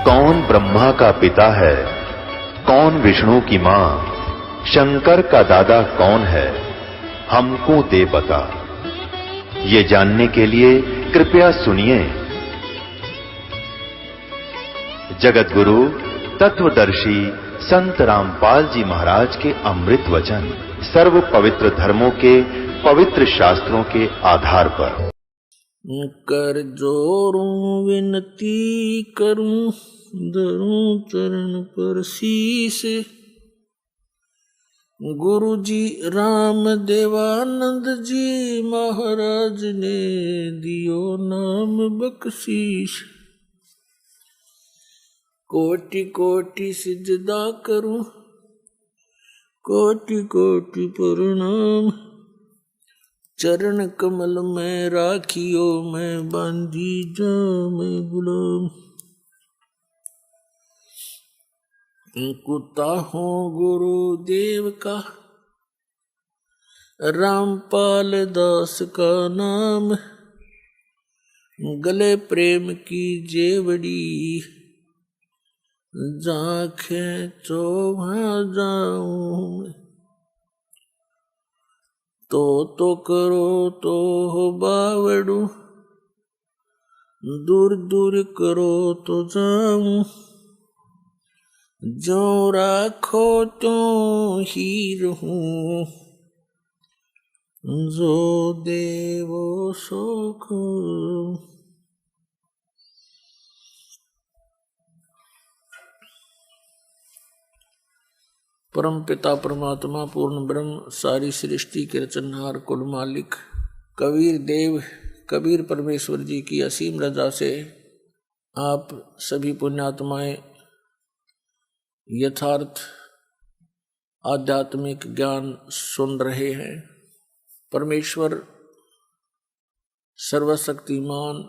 कौन ब्रह्मा का पिता है, कौन विष्णु की मां, शंकर का दादा कौन है, हमको दे बता। ये जानने के लिए कृपया सुनिए। जगत गुरु तत्वदर्शी संत रामपाल जी महाराज के अमृत वचन सर्व पवित्र धर्मों के पवित्र शास्त्रों के आधार पर। कर जोरूं विनती करूं, धरूं चरण पर शीस। गुरु जी राम देवानंद जी महाराज ने दियो नाम बख्शीश। कोटि कोटि सिजदा करूं, कोटि कोटि प्रणाम। चरण कमल में राखियो मैं बांधी जाम गुलाम। कुत्ता हूँ गुरुदेव का, रामपाल दास का नाम। गले प्रेम की जेवड़ी, जहाँ खेचो वहाँ जाऊं मैं। तो करो तो हो बावड़ू, दूर दूर करो तो जाऊं। जो राखो तो ही रहूं, जो देवो सुख। परम पिता परमात्मा पूर्ण ब्रह्म सारी सृष्टि के रचनहार कुल मालिक कबीर देव कबीर परमेश्वर जी की असीम रजा से आप सभी पुण्यात्माएं यथार्थ आध्यात्मिक ज्ञान सुन रहे हैं। परमेश्वर सर्वशक्तिमान,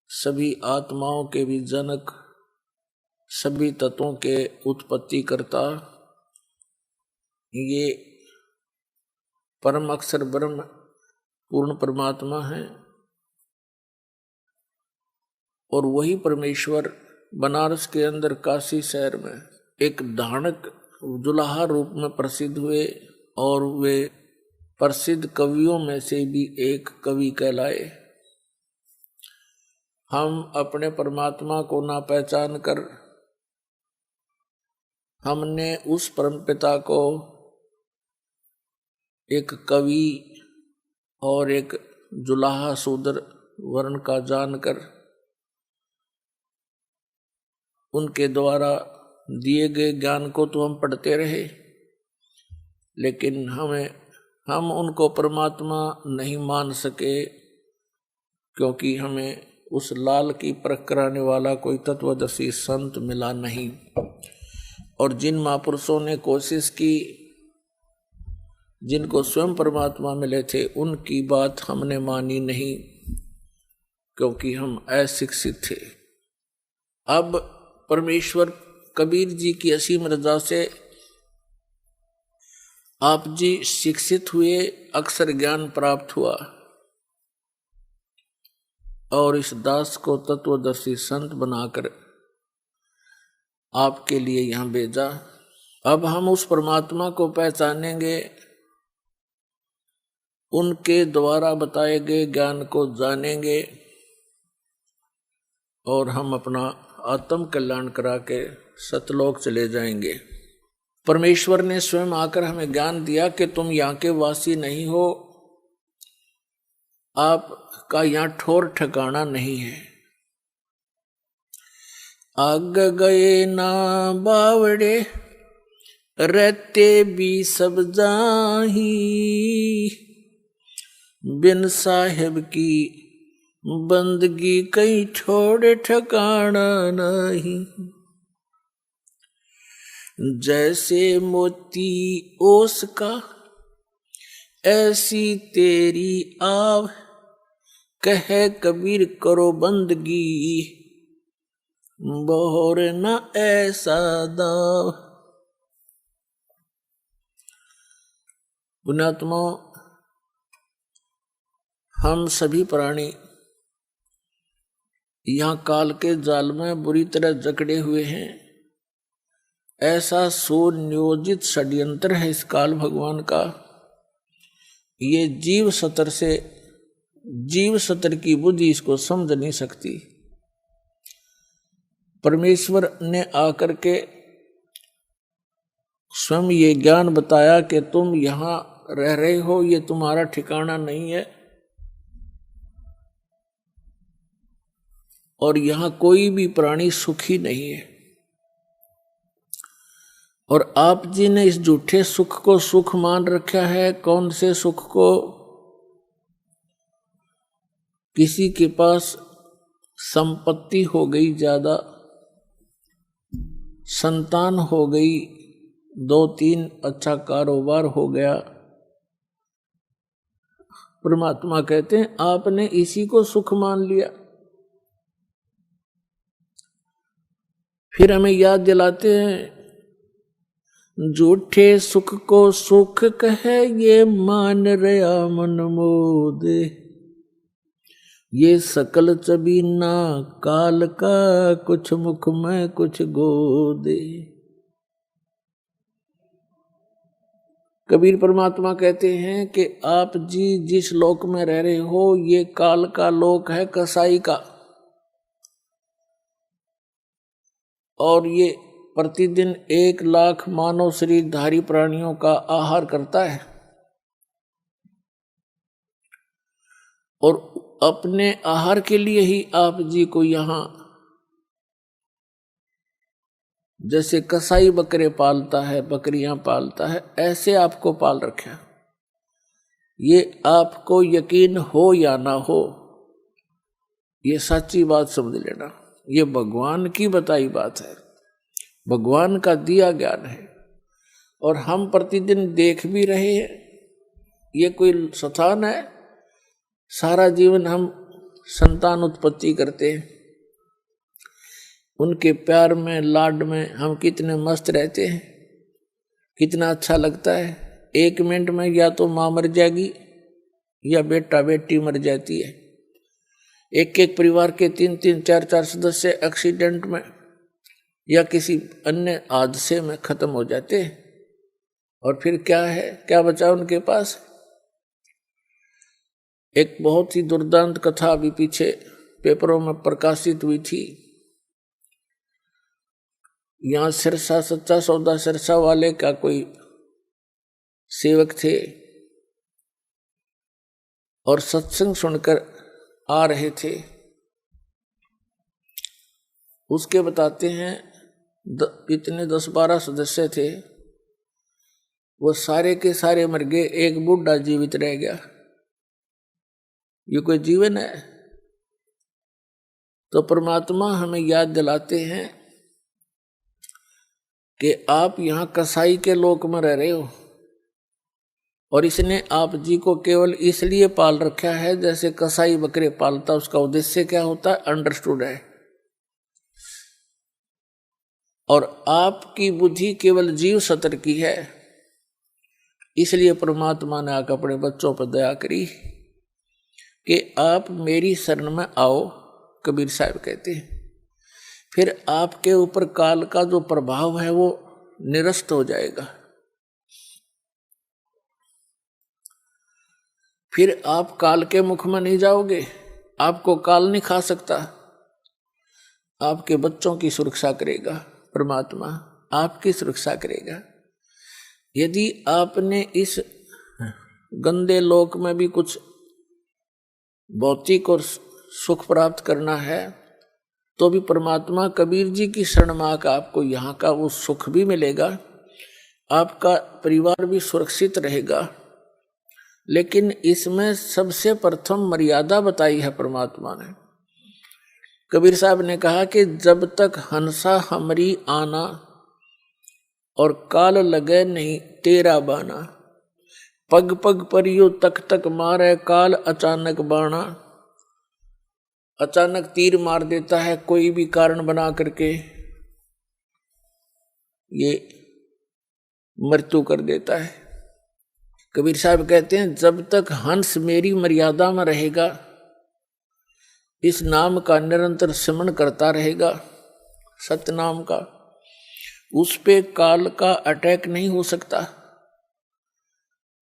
सभी आत्माओं के भी जनक, सभी तत्वों के उत्पत्ति करता, ये परम अक्षर ब्रह्म पूर्ण परमात्मा है। और वही परमेश्वर बनारस के अंदर काशी शहर में एक धानक दुल्हा रूप में प्रसिद्ध हुए और वे प्रसिद्ध कवियों में से भी एक कवि कहलाए। हम अपने परमात्मा को ना पहचान कर हमने उस परमपिता को एक कवि और एक जुलाहा शूद्र वर्ण का जानकर उनके द्वारा दिए गए ज्ञान को तो हम पढ़ते रहे, लेकिन हम उनको परमात्मा नहीं मान सके, क्योंकि हमें उस लाल की परख कराने वाला कोई तत्वदर्शी संत मिला नहीं। और जिन महापुरुषों ने कोशिश की, जिनको स्वयं परमात्मा मिले थे, उनकी बात हमने मानी नहीं, क्योंकि हम अशिक्षित थे। अब परमेश्वर कबीर जी की असीम रजा से आप जी शिक्षित हुए, अक्षर ज्ञान प्राप्त हुआ और इस दास को तत्वदर्शी संत बनाकर आपके लिए यहां भेजा। अब हम उस परमात्मा को पहचानेंगे, उनके द्वारा बताए गए ज्ञान को जानेंगे और हम अपना आत्म कल्याण करा के सतलोक चले जाएंगे। परमेश्वर ने स्वयं आकर हमें ज्ञान दिया कि तुम यहाँ के वासी नहीं हो, आपका यहाँ ठौर ठिकाना नहीं है। आग गए ना बावड़े, रहते भी सब जाही। बिन साहेब की बंदगी कहीं छोड़ ठिकाना नहीं। जैसे मोती ओस का ऐसी तेरी आव, कहे कबीर करो बंदगी बोर न ऐसा दाव। पुण्यात्मा, हम सभी प्राणी यहाँ काल के जाल में बुरी तरह जकड़े हुए हैं। ऐसा सुनियोजित षड्यंत्र है इस काल भगवान का। ये जीव सतर की बुद्धि इसको समझ नहीं सकती। परमेश्वर ने आकर के स्वयं ये ज्ञान बताया कि तुम यहां रह रहे हो, ये तुम्हारा ठिकाना नहीं है और यहां कोई भी प्राणी सुखी नहीं है। और आप जी ने इस झूठे सुख को सुख मान रखा है। कौन से सुख को? किसी के पास संपत्ति हो गई ज्यादा, संतान हो गई, 2-3 अच्छा कारोबार हो गया। परमात्मा कहते हैं आपने इसी को सुख मान लिया। फिर हमें याद दिलाते हैं झूठे सुख को सुख कहे ये मान रया मन मोदे, ये सकल चबीना काल का कुछ मुख में कुछ गोदे। कबीर परमात्मा कहते हैं कि आप जी जिस लोक में रह रहे हो ये काल का लोक है, कसाई का, और ये प्रतिदिन 1 लाख मानव शरीरधारी प्राणियों का आहार करता है और अपने आहार के लिए ही आप जी को यहां, जैसे कसाई बकरे पालता है, बकरियां पालता है, ऐसे आपको पाल रखा। ये आपको यकीन हो या ना हो, ये सच्ची बात समझ लेना। ये भगवान की बताई बात है, भगवान का दिया ज्ञान है और हम प्रतिदिन देख भी रहे हैं। ये कोई स्थान है? सारा जीवन हम संतान उत्पत्ति करते हैं, उनके प्यार में लाड में हम कितने मस्त रहते हैं, कितना अच्छा लगता है। 1 मिनट में या तो माँ मर जाएगी या बेटा बेटी मर जाती है। एक परिवार के 3-3, 4-4 सदस्य एक्सीडेंट में या किसी अन्य हादसे में खत्म हो जाते हैं और फिर क्या है, क्या बचा उनके पास? एक बहुत ही दुर्दांत कथा अभी पीछे पेपरों में प्रकाशित हुई थी। यहां सिरसा, सच्चा सौदा सिरसा वाले का कोई सेवक थे और सत्संग सुनकर आ रहे थे। उसके बताते हैं कितने 10-12 सदस्य थे, वो सारे के सारे मर गए, एक बूढ़ा जीवित रह गया। ये कोई जीवन है? तो परमात्मा हमें याद दिलाते हैं कि आप यहां कसाई के लोक में रह रहे हो और इसने आप जी को केवल इसलिए पाल रखा है जैसे कसाई बकरे पालता। उसका उद्देश्य क्या होता है? अंडरस्टूड है। और आपकी बुद्धि केवल जीव सतर की है, इसलिए परमात्मा ने आकर अपने बच्चों पर दया करी कि आप मेरी शरण में आओ। कबीर साहब कहते हैं फिर आपके ऊपर काल का जो प्रभाव है वो निरस्त हो जाएगा। फिर आप काल के मुख में नहीं जाओगे, आपको काल नहीं खा सकता। आपके बच्चों की सुरक्षा करेगा परमात्मा, आपकी सुरक्षा करेगा। यदि आपने इस गंदे लोक में भी कुछ भौतिक और सुख प्राप्त करना है तो भी परमात्मा कबीर जी की शरण में आकर आपको यहाँ का वो सुख भी मिलेगा, आपका परिवार भी सुरक्षित रहेगा। लेकिन इसमें सबसे प्रथम मर्यादा बताई है परमात्मा ने। कबीर साहब ने कहा कि जब तक हंसा हमरी आना और काल लगे नहीं तेरा बाना, पग पग पर यू तक तक मारे काल अचानक बाणा। अचानक तीर मार देता है कोई भी कारण बना करके, ये मृत्यु कर देता है। कबीर साहब कहते हैं जब तक हंस मेरी मर्यादा में रहेगा, इस नाम का निरंतर स्मरण करता रहेगा, सतनाम का, उस पे काल का अटैक नहीं हो सकता।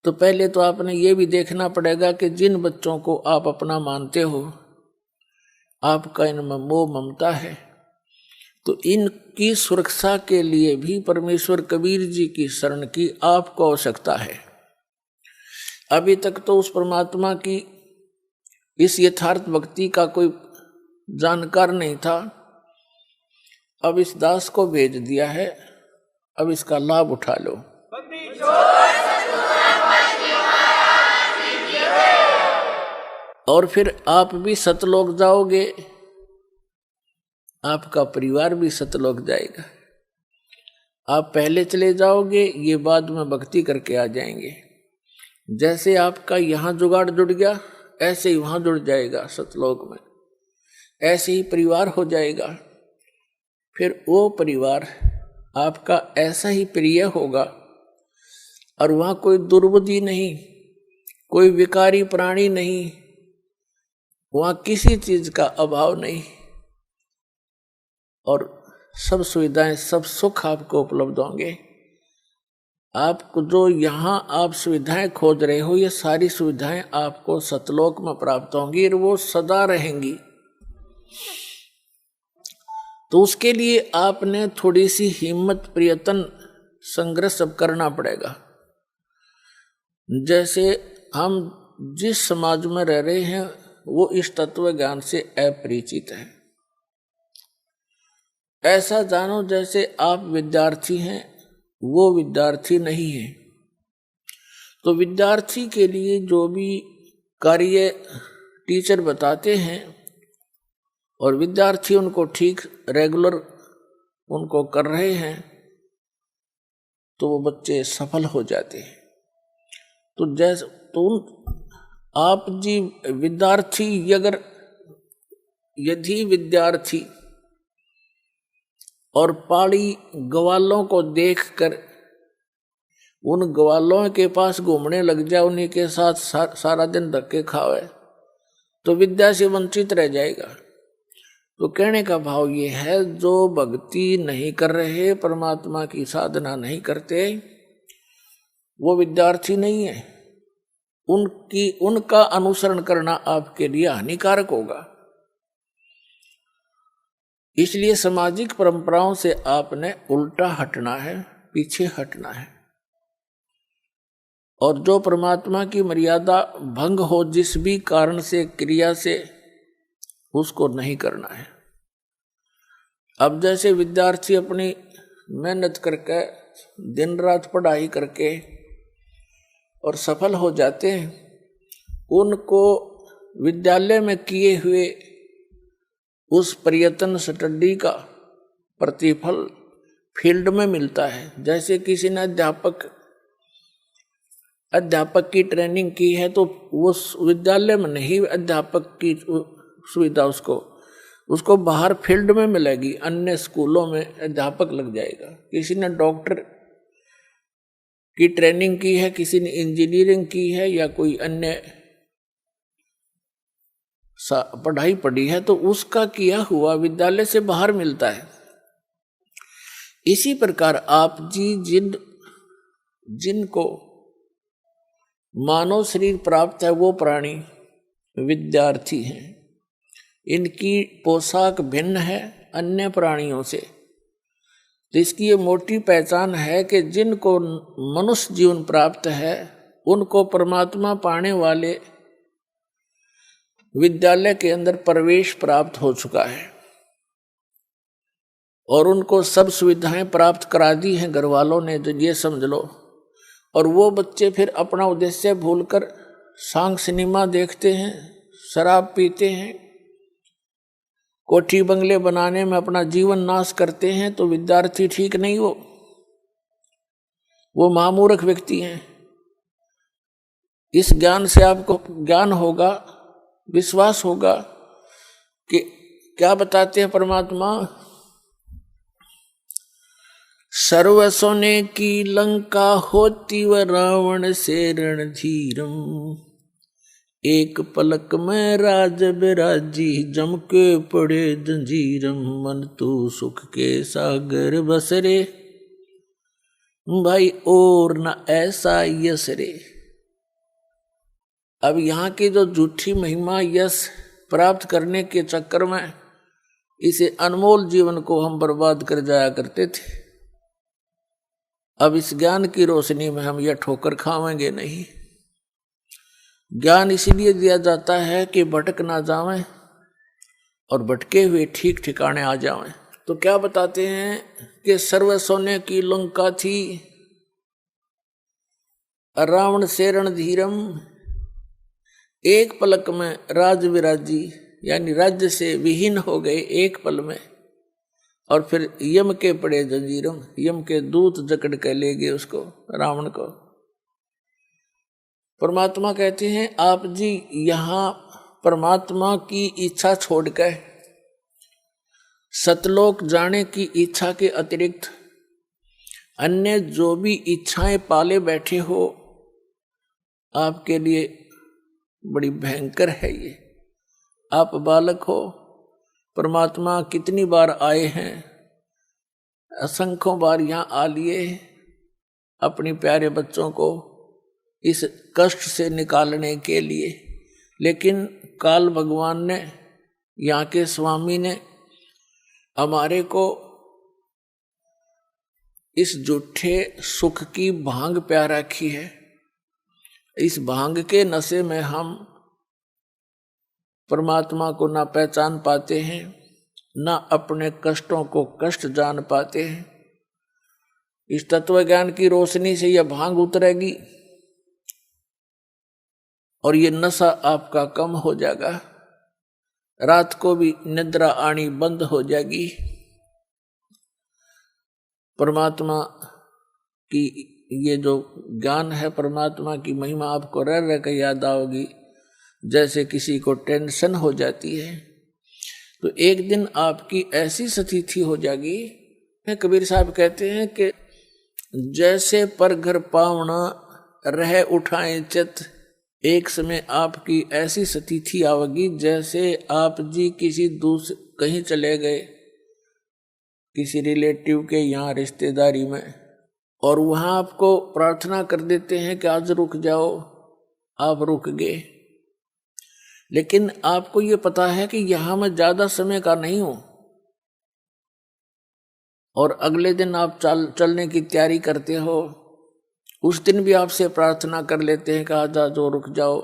तो पहले तो आपने ये भी देखना पड़ेगा कि जिन बच्चों को आप अपना मानते हो, आपका इनमें मोह ममता है, तो इनकी सुरक्षा के लिए भी परमेश्वर कबीर जी की शरण की आपको आवश्यकता है। अभी तक तो उस परमात्मा की इस यथार्थ भक्ति का कोई जानकार नहीं था, अब इस दास को भेज दिया है, अब इसका लाभ उठा लो। और फिर आप भी सतलोक जाओगे, आपका परिवार भी सतलोक जाएगा। आप पहले चले जाओगे, ये बाद में भक्ति करके आ जाएंगे। जैसे आपका यहाँ जुगाड़ जुड़ गया, ऐसे ही वहाँ जुड़ जाएगा सतलोक में, ऐसे ही परिवार हो जाएगा। फिर वो परिवार आपका ऐसा ही प्रिय होगा, और वहाँ कोई दुर्बुद्धि नहीं, कोई विकारी प्राणी नहीं, वहाँ किसी चीज का अभाव नहीं, और सब सुविधाएं, सब सुख आपको उपलब्ध होंगे। आपको जो यहाँ आप सुविधाएं खोज रहे हो, ये सारी सुविधाएं आपको सतलोक में प्राप्त होंगी और वो सदा रहेंगी। तो उसके लिए आपने थोड़ी सी हिम्मत, प्रयत्न, संघर्ष सब करना पड़ेगा। जैसे हम जिस समाज में रह रहे हैं वो इस तत्व ज्ञान से अपरिचित है। ऐसा जानो जैसे आप विद्यार्थी हैं, वो विद्यार्थी नहीं है। तो विद्यार्थी के लिए जो भी कार्य टीचर बताते हैं और विद्यार्थी उनको ठीक रेगुलर उनको कर रहे हैं, तो वो बच्चे सफल हो जाते हैं। तो जैसे आप जी विद्यार्थी, यदि विद्यार्थी और पाड़ी ग्वालों को देखकर उन ग्वालों के पास घूमने लग जाए, उन्हीं के साथ सारा दिन धक्के खावे, तो विद्या से वंचित रह जाएगा। तो कहने का भाव ये है, जो भक्ति नहीं कर रहे, परमात्मा की साधना नहीं करते, वो विद्यार्थी नहीं है। उनका अनुसरण करना आपके लिए हानिकारक होगा। इसलिए सामाजिक परंपराओं से आपने उल्टा हटना है, पीछे हटना है, और जो परमात्मा की मर्यादा भंग हो जिस भी कारण से, क्रिया से, उसको नहीं करना है। अब जैसे विद्यार्थी अपनी मेहनत करके, दिन रात पढ़ाई करके और सफल हो जाते हैं, उनको विद्यालय में किए हुए उस प्रयत्न स्टडी का प्रतिफल फील्ड में मिलता है। जैसे किसी ने अध्यापक की ट्रेनिंग की है, तो वो विद्यालय में नहीं, अध्यापक की सुविधा उसको बाहर फील्ड में मिलेगी, अन्य स्कूलों में अध्यापक लग जाएगा। किसी ने डॉक्टर की ट्रेनिंग की है, किसी ने इंजीनियरिंग की है, या कोई अन्य पढ़ाई पढ़ी है, तो उसका किया हुआ विद्यालय से बाहर मिलता है। इसी प्रकार आप जी जिनको मानव शरीर प्राप्त है, वो प्राणी विद्यार्थी हैं। इनकी पोशाक भिन्न है अन्य प्राणियों से। तो इसकी ये मोटी पहचान है कि जिनको मनुष्य जीवन प्राप्त है, उनको परमात्मा पाने वाले विद्यालय के अंदर प्रवेश प्राप्त हो चुका है, और उनको सब सुविधाएं प्राप्त करा दी हैं घर वालों ने, तो ये समझ लो। और वो बच्चे फिर अपना उद्देश्य भूलकर सांग सिनेमा देखते हैं, शराब पीते हैं, कोठी बंगले बनाने में अपना जीवन नाश करते हैं। तो विद्यार्थी ठीक नहीं, वो महामूर्ख व्यक्ति हैं। इस ज्ञान से आपको ज्ञान होगा, विश्वास होगा कि क्या बताते हैं परमात्मा, सर्व सोने की लंका होती व रावण से रणधीरम, एक पलक में राज बिराजी, जम के पड़े जंजीरम, मन तू सुख के सागर बसरे, भाई और न ऐसा यश रे। अब यहाँ की जो झूठी महिमा यश प्राप्त करने के चक्कर में इसे अनमोल जीवन को हम बर्बाद कर जाया करते थे। अब इस ज्ञान की रोशनी में हम यह ठोकर खाएंगे नहीं। ज्ञान इसलिए दिया जाता है कि भटक ना जावें और भटके हुए ठीक ठिकाने आ जावें। तो क्या बताते हैं कि सर्व सोने की लंका थी, रावण से रणधीरम, एक पलक में राज विराजी, यानी राज्य से विहीन हो गए एक पल में। और फिर यम के पड़े जंजीरम, यम के दूत जकड़ के ले गए उसको, रावण को। परमात्मा कहते हैं आप जी यहाँ परमात्मा की इच्छा छोड़कर सतलोक जाने की इच्छा के अतिरिक्त अन्य जो भी इच्छाएं पाले बैठे हो, आपके लिए बड़ी भयंकर है ये। आप बालक हो, परमात्मा कितनी बार आए हैं, असंख्यों बार यहाँ आ लिए अपने प्यारे बच्चों को इस कष्ट से निकालने के लिए। लेकिन काल भगवान ने, यहाँ के स्वामी ने हमारे को इस झूठे सुख की भांग प्या रखी है। इस भांग के नशे में हम परमात्मा को ना पहचान पाते हैं, ना अपने कष्टों को कष्ट जान पाते हैं। इस तत्व ज्ञान की रोशनी से यह भांग उतरेगी और ये नशा आपका कम हो जाएगा। रात को भी निद्रा आनी बंद हो जाएगी। परमात्मा की ये जो ज्ञान है, परमात्मा की महिमा आपको रह रह कर याद आओगी। जैसे किसी को टेंशन हो जाती है तो एक दिन आपकी ऐसी स्थिति हो जाएगी। कबीर साहब कहते हैं कि जैसे पर घर पावना रह उठाए चित, एक समय आपकी ऐसी स्थिति आवेगी जैसे आप जी किसी दूसरे कहीं चले गए, किसी रिलेटिव के यहाँ रिश्तेदारी में, और वहाँ आपको प्रार्थना कर देते हैं कि आज रुक जाओ। आप रुक गए, लेकिन आपको ये पता है कि यहाँ मैं ज्यादा समय का नहीं हूं, और अगले दिन आप चलने की तैयारी करते हो। उस दिन भी आपसे प्रार्थना कर लेते हैं कि आज जो रुक जाओ।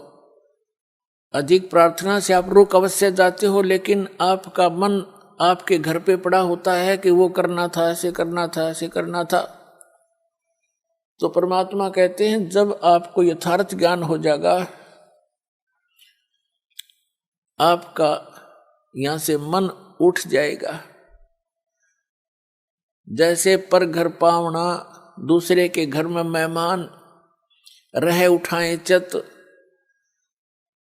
अधिक प्रार्थना से आप रुक अवश्य जाते हो, लेकिन आपका मन आपके घर पे पड़ा होता है कि वो करना था, ऐसे करना था, ऐसे करना था। तो परमात्मा कहते हैं जब आपको यथार्थ ज्ञान हो जाएगा, आपका यहां से मन उठ जाएगा। जैसे पर घर पावना, दूसरे के घर में मेहमान, रह उठाए चत।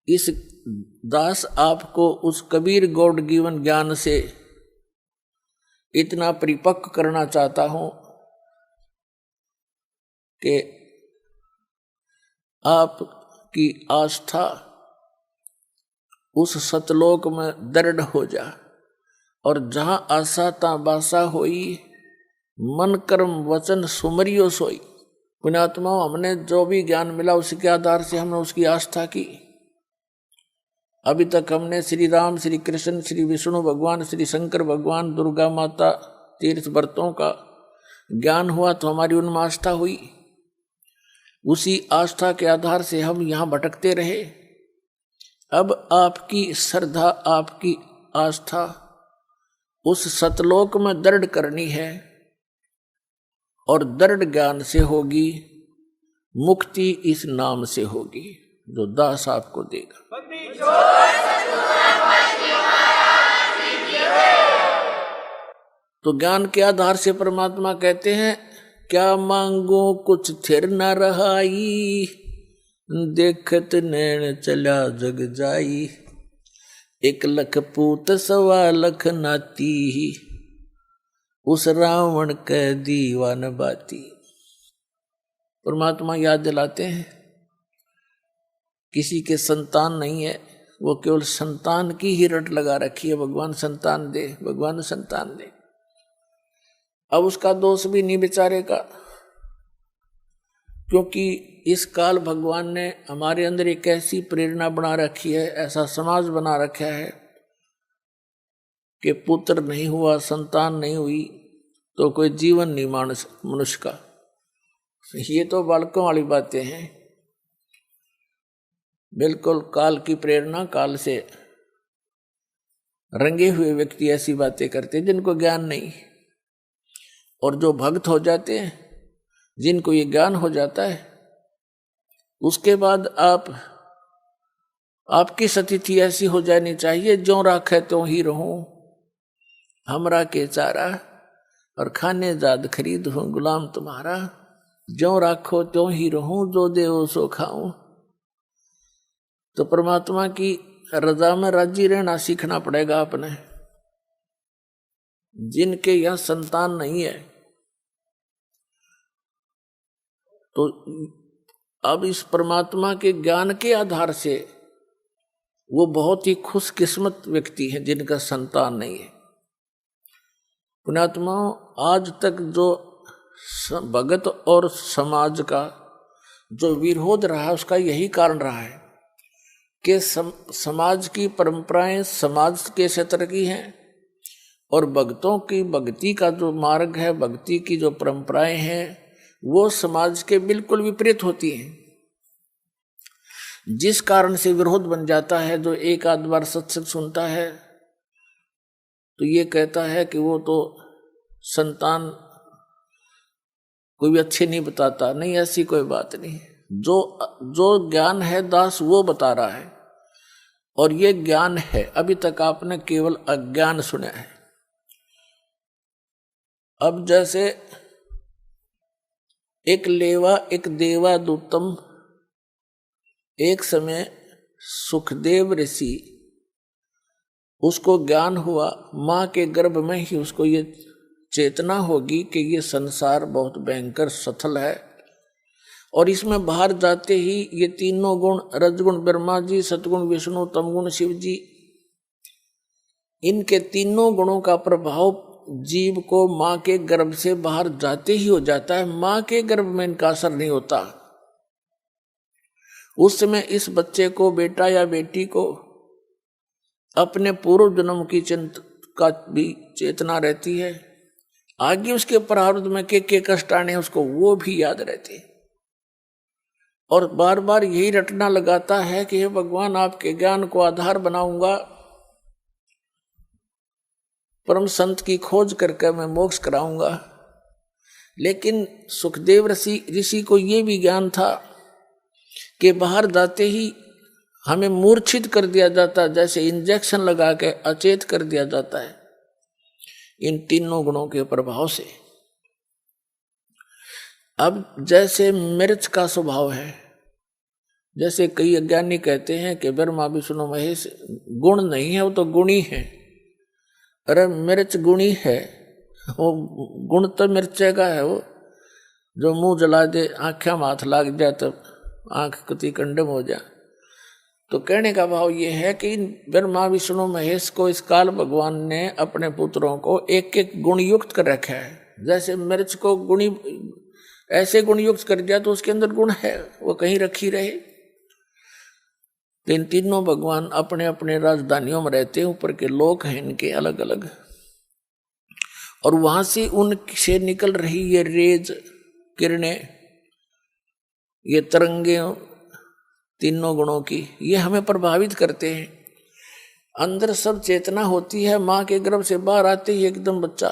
इस दास आपको उस कबीर गॉड गिवन ज्ञान से इतना परिपक्व करना चाहता हूं कि आपकी आस्था उस सतलोक में दृढ़ हो जा, और जहां आशा ता बासा होई, मन कर्म वचन सुमरियो सोई। पुण्यात्मा, हमने जो भी ज्ञान मिला उसके आधार से हमने उसकी आस्था की। अभी तक हमने श्री राम, श्री कृष्ण, श्री विष्णु भगवान, श्री शंकर भगवान, दुर्गा माता, तीर्थ व्रतों का ज्ञान हुआ तो हमारी उनमें आस्था हुई। उसी आस्था के आधार से हम यहाँ भटकते रहे। अब आपकी श्रद्धा, आपकी आस्था उस सतलोक में दृढ़ करनी है, और दृढ़ ज्ञान से होगी, मुक्ति इस नाम से होगी जो दास आपको देगा। तो ज्ञान के आधार से परमात्मा कहते हैं क्या मांगो कुछ थिर न रहाई, देखत नैन चला जग जाई, 1 लख पूत 1.25 लख नाती, उस रावण के दीवान बाती। परमात्मा याद दिलाते हैं किसी के संतान नहीं है, वो केवल संतान की ही रट लगा रखी है, भगवान संतान दे, भगवान संतान दे। अब उसका दोष भी नहीं बेचारे का, क्योंकि इस काल भगवान ने हमारे अंदर एक ऐसी प्रेरणा बना रखी है, ऐसा समाज बना रखा है कि पुत्र नहीं हुआ, संतान नहीं हुई तो कोई जीवन नहीं मनुष्य का। ये तो बालकों वाली बातें हैं। बिल्कुल काल की प्रेरणा, काल से रंगे हुए व्यक्ति ऐसी बातें करते हैं जिनको ज्ञान नहीं। और जो भक्त हो जाते हैं, जिनको ये ज्ञान हो जाता है, उसके बाद आपकी स्थिति ऐसी हो जानी चाहिए, जो राखे त्यों ही रहूं, हमरा के चारा और खाने जाद खरीद हूं गुलाम तुम्हारा, जो राखो त्यों ही रहूं, जो देवो सो खाऊं। तो परमात्मा की रजा में राजी रहना सीखना पड़ेगा अपने। जिनके यहां संतान नहीं है, तो अब इस परमात्मा के ज्ञान के आधार से वो बहुत ही खुशकिस्मत व्यक्ति है जिनका संतान नहीं है। पुण्यात्मा, आज तक जो भगत और समाज का जो विरोध रहा है, उसका यही कारण रहा है कि समाज की परंपराएं समाज के क्षेत्र की हैं और भक्तों की भक्ति का जो मार्ग है, भक्ति की जो परंपराएं हैं, वो समाज के बिल्कुल विपरीत होती हैं, जिस कारण से विरोध बन जाता है। जो एक आध बार सत्संग सुनता है तो ये कहता है कि वो तो संतान कोई भी अच्छे नहीं बताता। नहीं, ऐसी कोई बात नहीं। जो ज्ञान है दास वो बता रहा है, और ये ज्ञान है। अभी तक आपने केवल अज्ञान सुना है। अब जैसे एक लेवा एक देवा दूतम, एक समय सुखदेव ऋषि, उसको ज्ञान हुआ, मां के गर्भ में ही उसको ये चेतना होगी कि ये संसार बहुत भयंकर सथल है, और इसमें बाहर जाते ही ये तीनों गुण, रजगुण ब्रह्मा जी, सतगुण विष्णु, तमगुण शिव जी, इनके तीनों गुणों का प्रभाव जीव को मां के गर्भ से बाहर जाते ही हो जाता है। मां के गर्भ में इनका असर नहीं होता। उस समय इस बच्चे को, बेटा या बेटी को, अपने पूर्व जन्म की चिंता का भी चेतना रहती है। आगे उसके प्रारब्ध में के कष्ट आने उसको वो भी याद रहते, और बार बार यही रटना लगाता है कि हे भगवान, आपके ज्ञान को आधार बनाऊंगा, परम संत की खोज करके मैं मोक्ष कराऊंगा। लेकिन सुखदेव ऋषि को ये भी ज्ञान था कि बाहर जाते ही हमें मूर्छित कर दिया जाता, जैसे इंजेक्शन लगा के अचेत कर दिया जाता है इन तीनों गुणों के प्रभाव से। अब जैसे मिर्च का स्वभाव है, जैसे कई अज्ञानी कहते हैं कि ब्रह्मा विष्णु महेश गुण नहीं है, वो तो गुणी है। अरे मिर्च गुणी है, वो गुण तो मिर्चे का है। वो जो मुंह जला दे, आँखें में हाथ लाग जाए तो आँख कति कंडम हो जाए। तो कहने का भाव ये है कि ब्रह्मा विष्णु महेश को इस काल भगवान ने अपने पुत्रों को एक एक गुण युक्त कर रखा है। जैसे मिर्च को गुणी ऐसे गुण युक्त कर दिया तो उसके अंदर गुण है, वो कहीं रखी रहे। इन तीनों भगवान अपने अपने राजधानियों में रहते हैं, ऊपर के लोक हैं इनके अलग अलग, और वहां से उनसे निकल रही ये रेज किरणें, ये तरंगे तीनों गुणों की, ये हमें प्रभावित करते हैं। अंदर सब चेतना होती है, माँ के गर्भ से बाहर आते ही एकदम बच्चा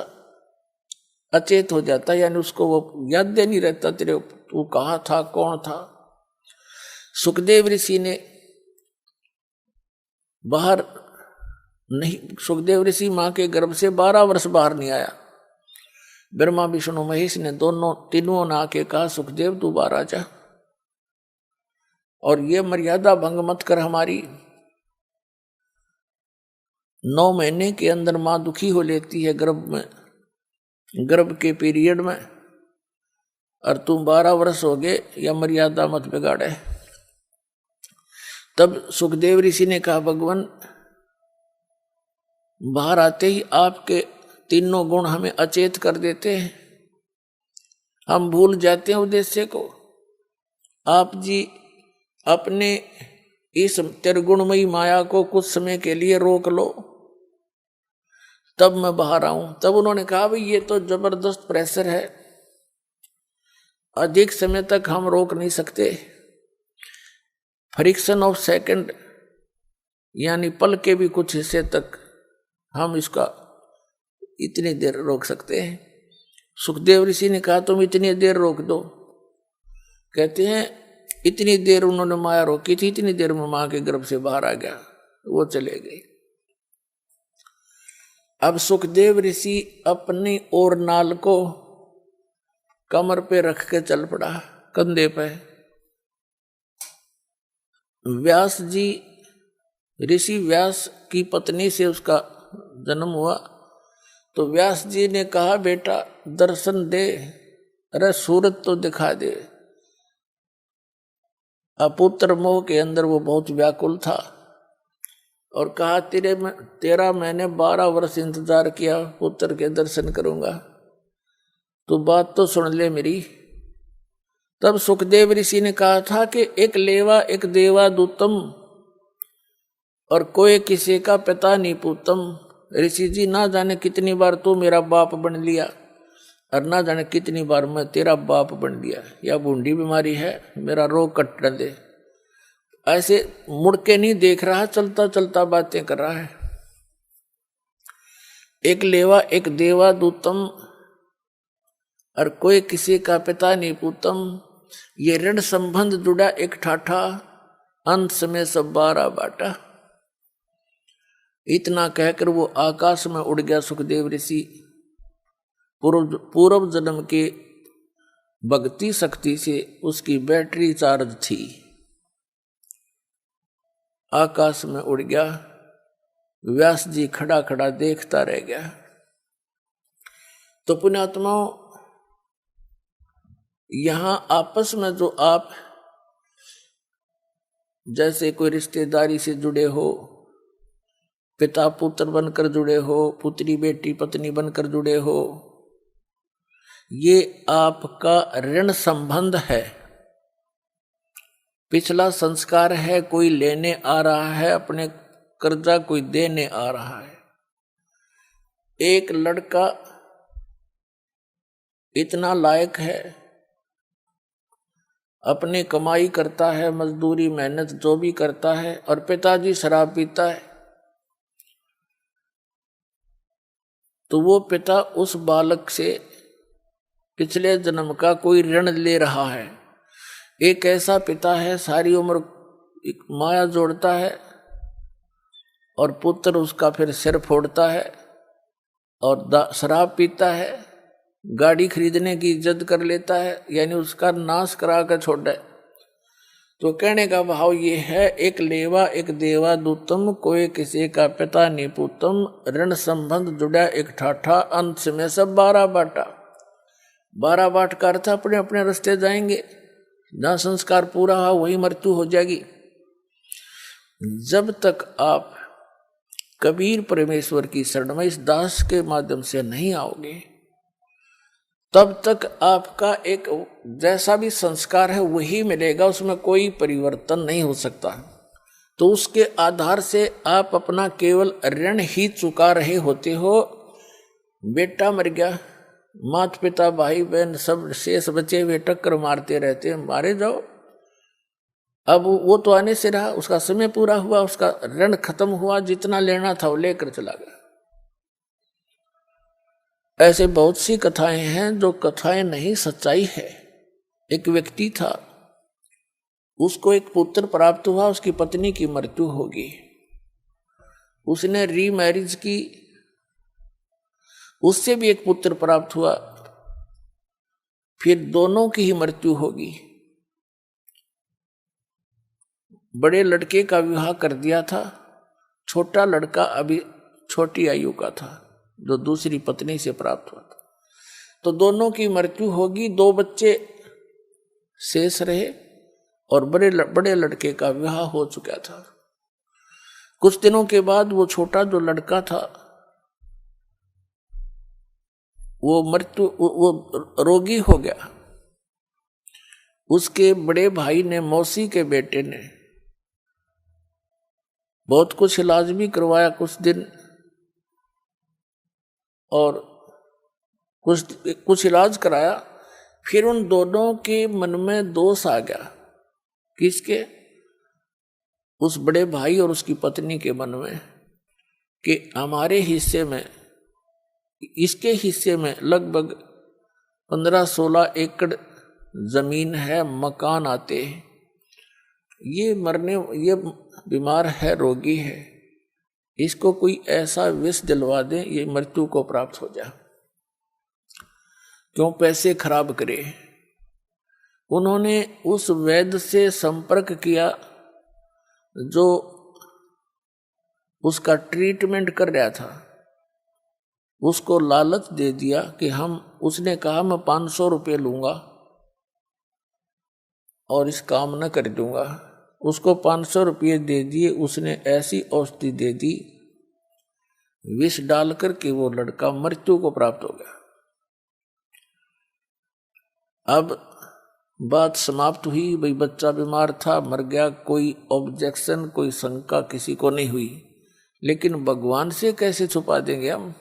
अचेत हो जाता है, यानी उसको वो याद नहीं रहता तेरे तू कहाँ था, कौन था। सुखदेव ऋषि ने बाहर नहीं, सुखदेव ऋषि माँ के गर्भ से 12 वर्ष बाहर नहीं आया। ब्रह्मा विष्णु महेश ने तीनों ने आके कहा सुखदेव तू बाहर आ जा, और ये मर्यादा भंग मत कर हमारी। 9 महीने के अंदर माँ दुखी हो लेती है गर्भ में, गर्भ के पीरियड में, और तुम 12 वर्ष हो गए, या मर्यादा मत बिगाड़े। तब सुखदेव ऋषि ने कहा, भगवान बाहर आते ही आपके तीनों गुण हमें अचेत कर देते हैं, हम भूल जाते हैं उद्देश्य को। आप जी अपने इस त्रिगुणमयी माया को कुछ समय के लिए रोक लो, तब मैं बाहर आऊं। तब उन्होंने कहा, भाई ये तो जबरदस्त प्रेशर है, अधिक समय तक हम रोक नहीं सकते। फ्रिक्शन ऑफ सेकंड यानी पल के भी कुछ हिस्से तक हम इसका इतनी देर रोक सकते हैं। सुखदेव ऋषि ने कहा, तुम इतनी देर रोक दो। कहते हैं इतनी देर उन्होंने माया रोकी थी, इतनी देर में मां के गर्भ से बाहर आ गया, वो चले गए। अब सुखदेव ऋषि अपनी और नाल को कमर पे रख के चल पड़ा, कंधे पे। व्यास जी, ऋषि व्यास की पत्नी से उसका जन्म हुआ, तो व्यास जी ने कहा, बेटा दर्शन दे, अरे सूरत तो दिखा दे। अपुत्र मोह के अंदर वो बहुत व्याकुल था और कहा, तेरा मैंने 12 वर्ष इंतजार किया, पुत्र के दर्शन करूंगा, तो बात तो सुन ले मेरी। तब सुखदेव ऋषि ने कहा था कि एक लेवा एक देवा दूतम, और कोई किसी का पिता नहीं पूतम। ऋषि जी, ना जाने कितनी बार तू मेरा बाप बन लिया और ना जाने कितनी बार मैं तेरा बाप बन लिया। या बूंदी बीमारी है, मेरा रोग कट दे। ऐसे मुड़ के नहीं देख रहा, चलता चलता बातें कर रहा है। एक लेवा एक देवा दूतम, और कोई किसी का पिता नहीं पूतम। ये ऋण संबंध जुड़ा एक ठाठा, अंत में सब 12 बाटा। इतना कहकर वो आकाश में उड़ गया सुखदेव ऋषि। पूर्व जन्म के भक्ति शक्ति से उसकी बैटरी चार्ज थी, आकाश में उड़ गया। व्यास जी खड़ा खड़ा देखता रह गया। तो पुण्यात्माओं, यहां आपस में जो आप जैसे कोई रिश्तेदारी से जुड़े हो, पिता पुत्र बनकर जुड़े हो, पुत्री बेटी पत्नी बनकर जुड़े हो, ये आपका ऋण संबंध है, पिछला संस्कार है। कोई लेने आ रहा है अपने कर्जा, कोई देने आ रहा है। एक लड़का इतना लायक है, अपनी कमाई करता है, मजदूरी मेहनत जो भी करता है, और पिताजी शराब पीता है, तो वो पिता उस बालक से पिछले जन्म का कोई ऋण ले रहा है। एक ऐसा पिता है, सारी उम्र माया जोड़ता है और पुत्र उसका फिर सिर फोड़ता है और शराब पीता है, गाड़ी खरीदने की जिद कर लेता है, यानी उसका नाश करा कर छोड़ दे। तो कहने का भाव ये है, एक लेवा एक देवा दूतम, कोई किसी का पिता नहीं पूतम। ऋण संबंध जुड़ा एक ठाठा, अंत में सब 12 बाटा। 12 बाट का अर्थ अपने अपने रास्ते जाएंगे, जहां संस्कार पूरा हुआ वही मृत्यु हो जाएगी। जब तक आप कबीर परमेश्वर की शरण में इस दास के माध्यम से नहीं आओगे, तब तक आपका एक जैसा भी संस्कार है वही मिलेगा, उसमें कोई परिवर्तन नहीं हो सकता। तो उसके आधार से आप अपना केवल ऋण ही चुका रहे होते हो। बेटा मर गया, माता पिता भाई बहन सब शेष बचे हुए टक्कर मारते रहते हैं, मारे जाओ। अब वो तो आने से रहा, उसका समय पूरा हुआ, उसका ऋण खत्म हुआ, जितना लेना था वो लेकर चला गया। ऐसे बहुत सी कथाएं हैं जो कथाएं नहीं, सच्चाई है। एक व्यक्ति था, उसको एक पुत्र प्राप्त हुआ, उसकी पत्नी की मृत्यु होगी। उसने रीमैरिज की, उससे भी एक पुत्र प्राप्त हुआ, फिर दोनों की ही मृत्यु होगी। बड़े लड़के का विवाह कर दिया था, छोटा लड़का अभी छोटी आयु का था जो दूसरी पत्नी से प्राप्त हुआ था। तो दोनों की मृत्यु होगी, 2 बच्चे शेष रहे और बड़े लड़के का विवाह हो चुका था। कुछ दिनों के बाद वो छोटा जो लड़का था वो रोगी हो गया। उसके बड़े भाई ने, मौसी के बेटे ने बहुत कुछ इलाज भी करवाया कुछ दिन, और कुछ इलाज कराया। फिर उन दोनों के मन में दोष आ गया। किसके? उस बड़े भाई और उसकी पत्नी के मन में, कि हमारे हिस्से में, इसके हिस्से में लगभग 15-16 एकड़ जमीन है, मकान आते हैं, ये बीमार है, रोगी है, इसको कोई ऐसा विष दिलवा दे ये मृत्यु को प्राप्त हो जाए, क्यों पैसे खराब करे। उन्होंने उस वैद्य से संपर्क किया जो उसका ट्रीटमेंट कर रहा था। उसको लालच दे दिया कि उसने कहा मैं 500 रुपये लूंगा और इस काम न कर दूंगा। उसको 500 रुपये दे दिए। उसने ऐसी औषधि दे दी, विष डाल करके वो लड़का मृत्यु को प्राप्त हो गया। अब बात समाप्त हुई, भाई बच्चा बीमार था, मर गया, कोई ऑब्जेक्शन, कोई शंका किसी को नहीं हुई। लेकिन भगवान से कैसे छुपा देंगे हम?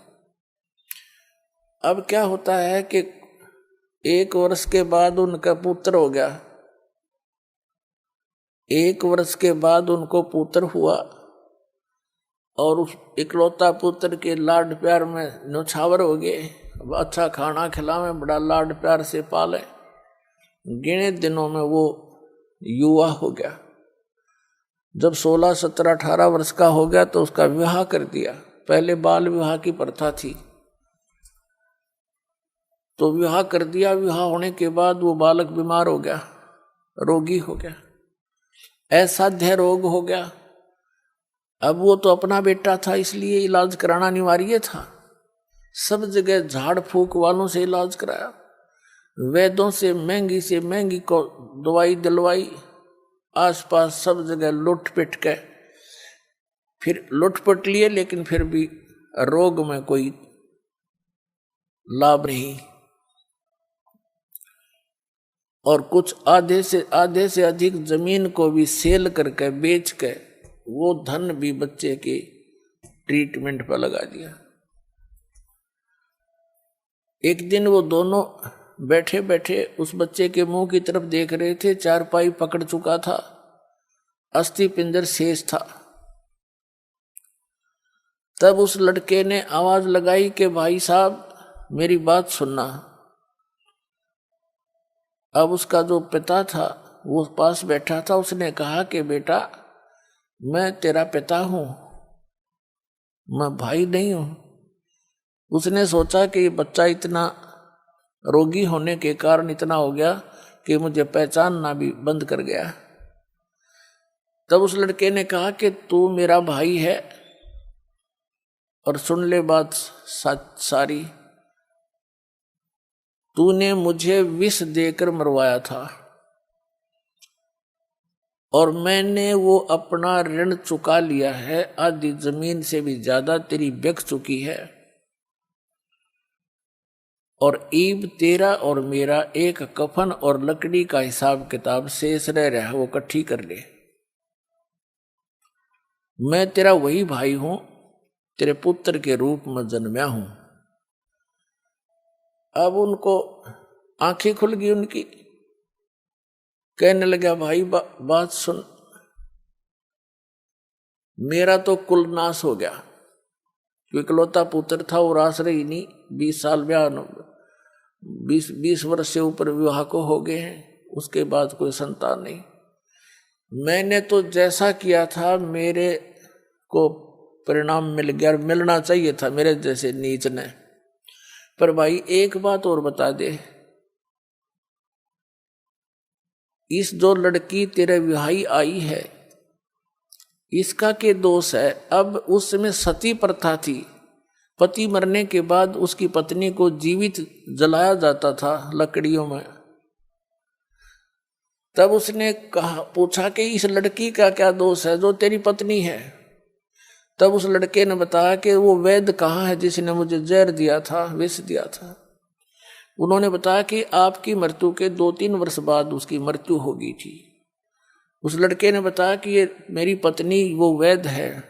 अब क्या होता है कि 1 वर्ष के बाद उनका पुत्र हो गया। 1 वर्ष के बाद उनको पुत्र हुआ और उस इकलौता पुत्र के लाड प्यार में न्यौछावर हो गए। अच्छा खाना खिलावे, बड़ा लाड प्यार से पाले। गिने दिनों में वो युवा हो गया। जब 16, 17, 18 वर्ष का हो गया तो उसका विवाह कर दिया। पहले बाल विवाह की प्रथा थी, तो विवाह कर दिया। विवाह होने के बाद वो बालक बीमार हो गया, रोगी हो गया, असाध्य रोग हो गया। अब वो तो अपना बेटा था, इसलिए इलाज कराना अनिवार्य था। सब जगह झाड़ फूक वालों से इलाज कराया, वैद्यों से महंगी को दवाई दिलवाई, आसपास सब जगह लुट पिट के फिर लुटपट लिए, लेकिन फिर भी रोग में कोई लाभ नहीं। और कुछ आधे से अधिक जमीन को भी सेल करके बेच के वो धन भी बच्चे के ट्रीटमेंट पर लगा दिया। एक दिन वो दोनों बैठे बैठे उस बच्चे के मुंह की तरफ देख रहे थे। चारपाई पकड़ चुका था, अस्थि पिंजर शेष था। तब उस लड़के ने आवाज लगाई कि भाई साहब मेरी बात सुनना। अब उसका जो पिता था वो पास बैठा था। उसने कहा कि बेटा मैं तेरा पिता हूं, मैं भाई नहीं हूं। उसने सोचा कि ये बच्चा इतना रोगी होने के कारण इतना हो गया कि मुझे पहचानना भी बंद कर गया। तब उस लड़के ने कहा कि तू मेरा भाई है और सुन ले बात सारी। तूने मुझे विष देकर मरवाया था और मैंने वो अपना ऋण चुका लिया है। आधी जमीन से भी ज्यादा तेरी बिक चुकी है और ईब तेरा और मेरा एक कफन और लकड़ी का हिसाब किताब शेष रह रहा है, वो इकट्ठी कर ले। मैं तेरा वही भाई हूं, तेरे पुत्र के रूप में जन्मया हूं। अब उनको आंखें खुल गई उनकी। कहने लगा भाई बात सुन, मेरा तो कुल नाश हो गया। इकलौता पुत्र था और आश्रय ही नहीं। 20 साल ब्याह, 20 वर्ष से ऊपर विवाह को हो गए हैं, उसके बाद कोई संतान नहीं। मैंने तो जैसा किया था मेरे को परिणाम मिल गया, मिलना चाहिए था मेरे जैसे नीच ने। पर भाई एक बात और बता दे, इस जो लड़की तेरे विवाही आई है इसका के दोष है? अब उस समय सती प्रथा थी। पति मरने के बाद उसकी पत्नी को जीवित जलाया जाता था लकड़ियों में। तब उसने कहा, पूछा कि इस लड़की का क्या दोष है जो तेरी पत्नी है। तब उस लड़के ने बताया कि वो वैद्य कहाँ है जिसने मुझे जहर दिया था, विष दिया था। उन्होंने बताया कि आपकी मृत्यु के 2-3 वर्ष बाद उसकी मृत्यु हो गई थी। उस लड़के ने बताया कि ये मेरी पत्नी वो वैद्य है,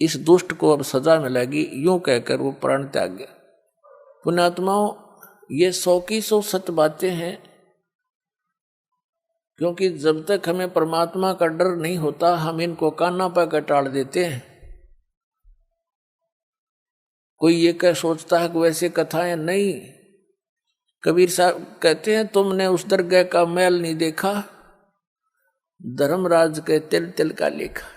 इस दुष्ट को अब सजा मिलेगी। यूं कहकर वो प्राण त्याग गया। पुण्यात्माओं, ये 100 की 100 सत्य बातें हैं, क्योंकि जब तक हमें परमात्मा का डर नहीं होता हम इनको कान्ना पर टाल देते हैं। कोई ये कह सोचता है कि वैसे कथाएं नहीं। कबीर साहब कहते हैं, तुमने उस दरगाह का मैल नहीं देखा, धर्मराज के तिल तिल का लेखा।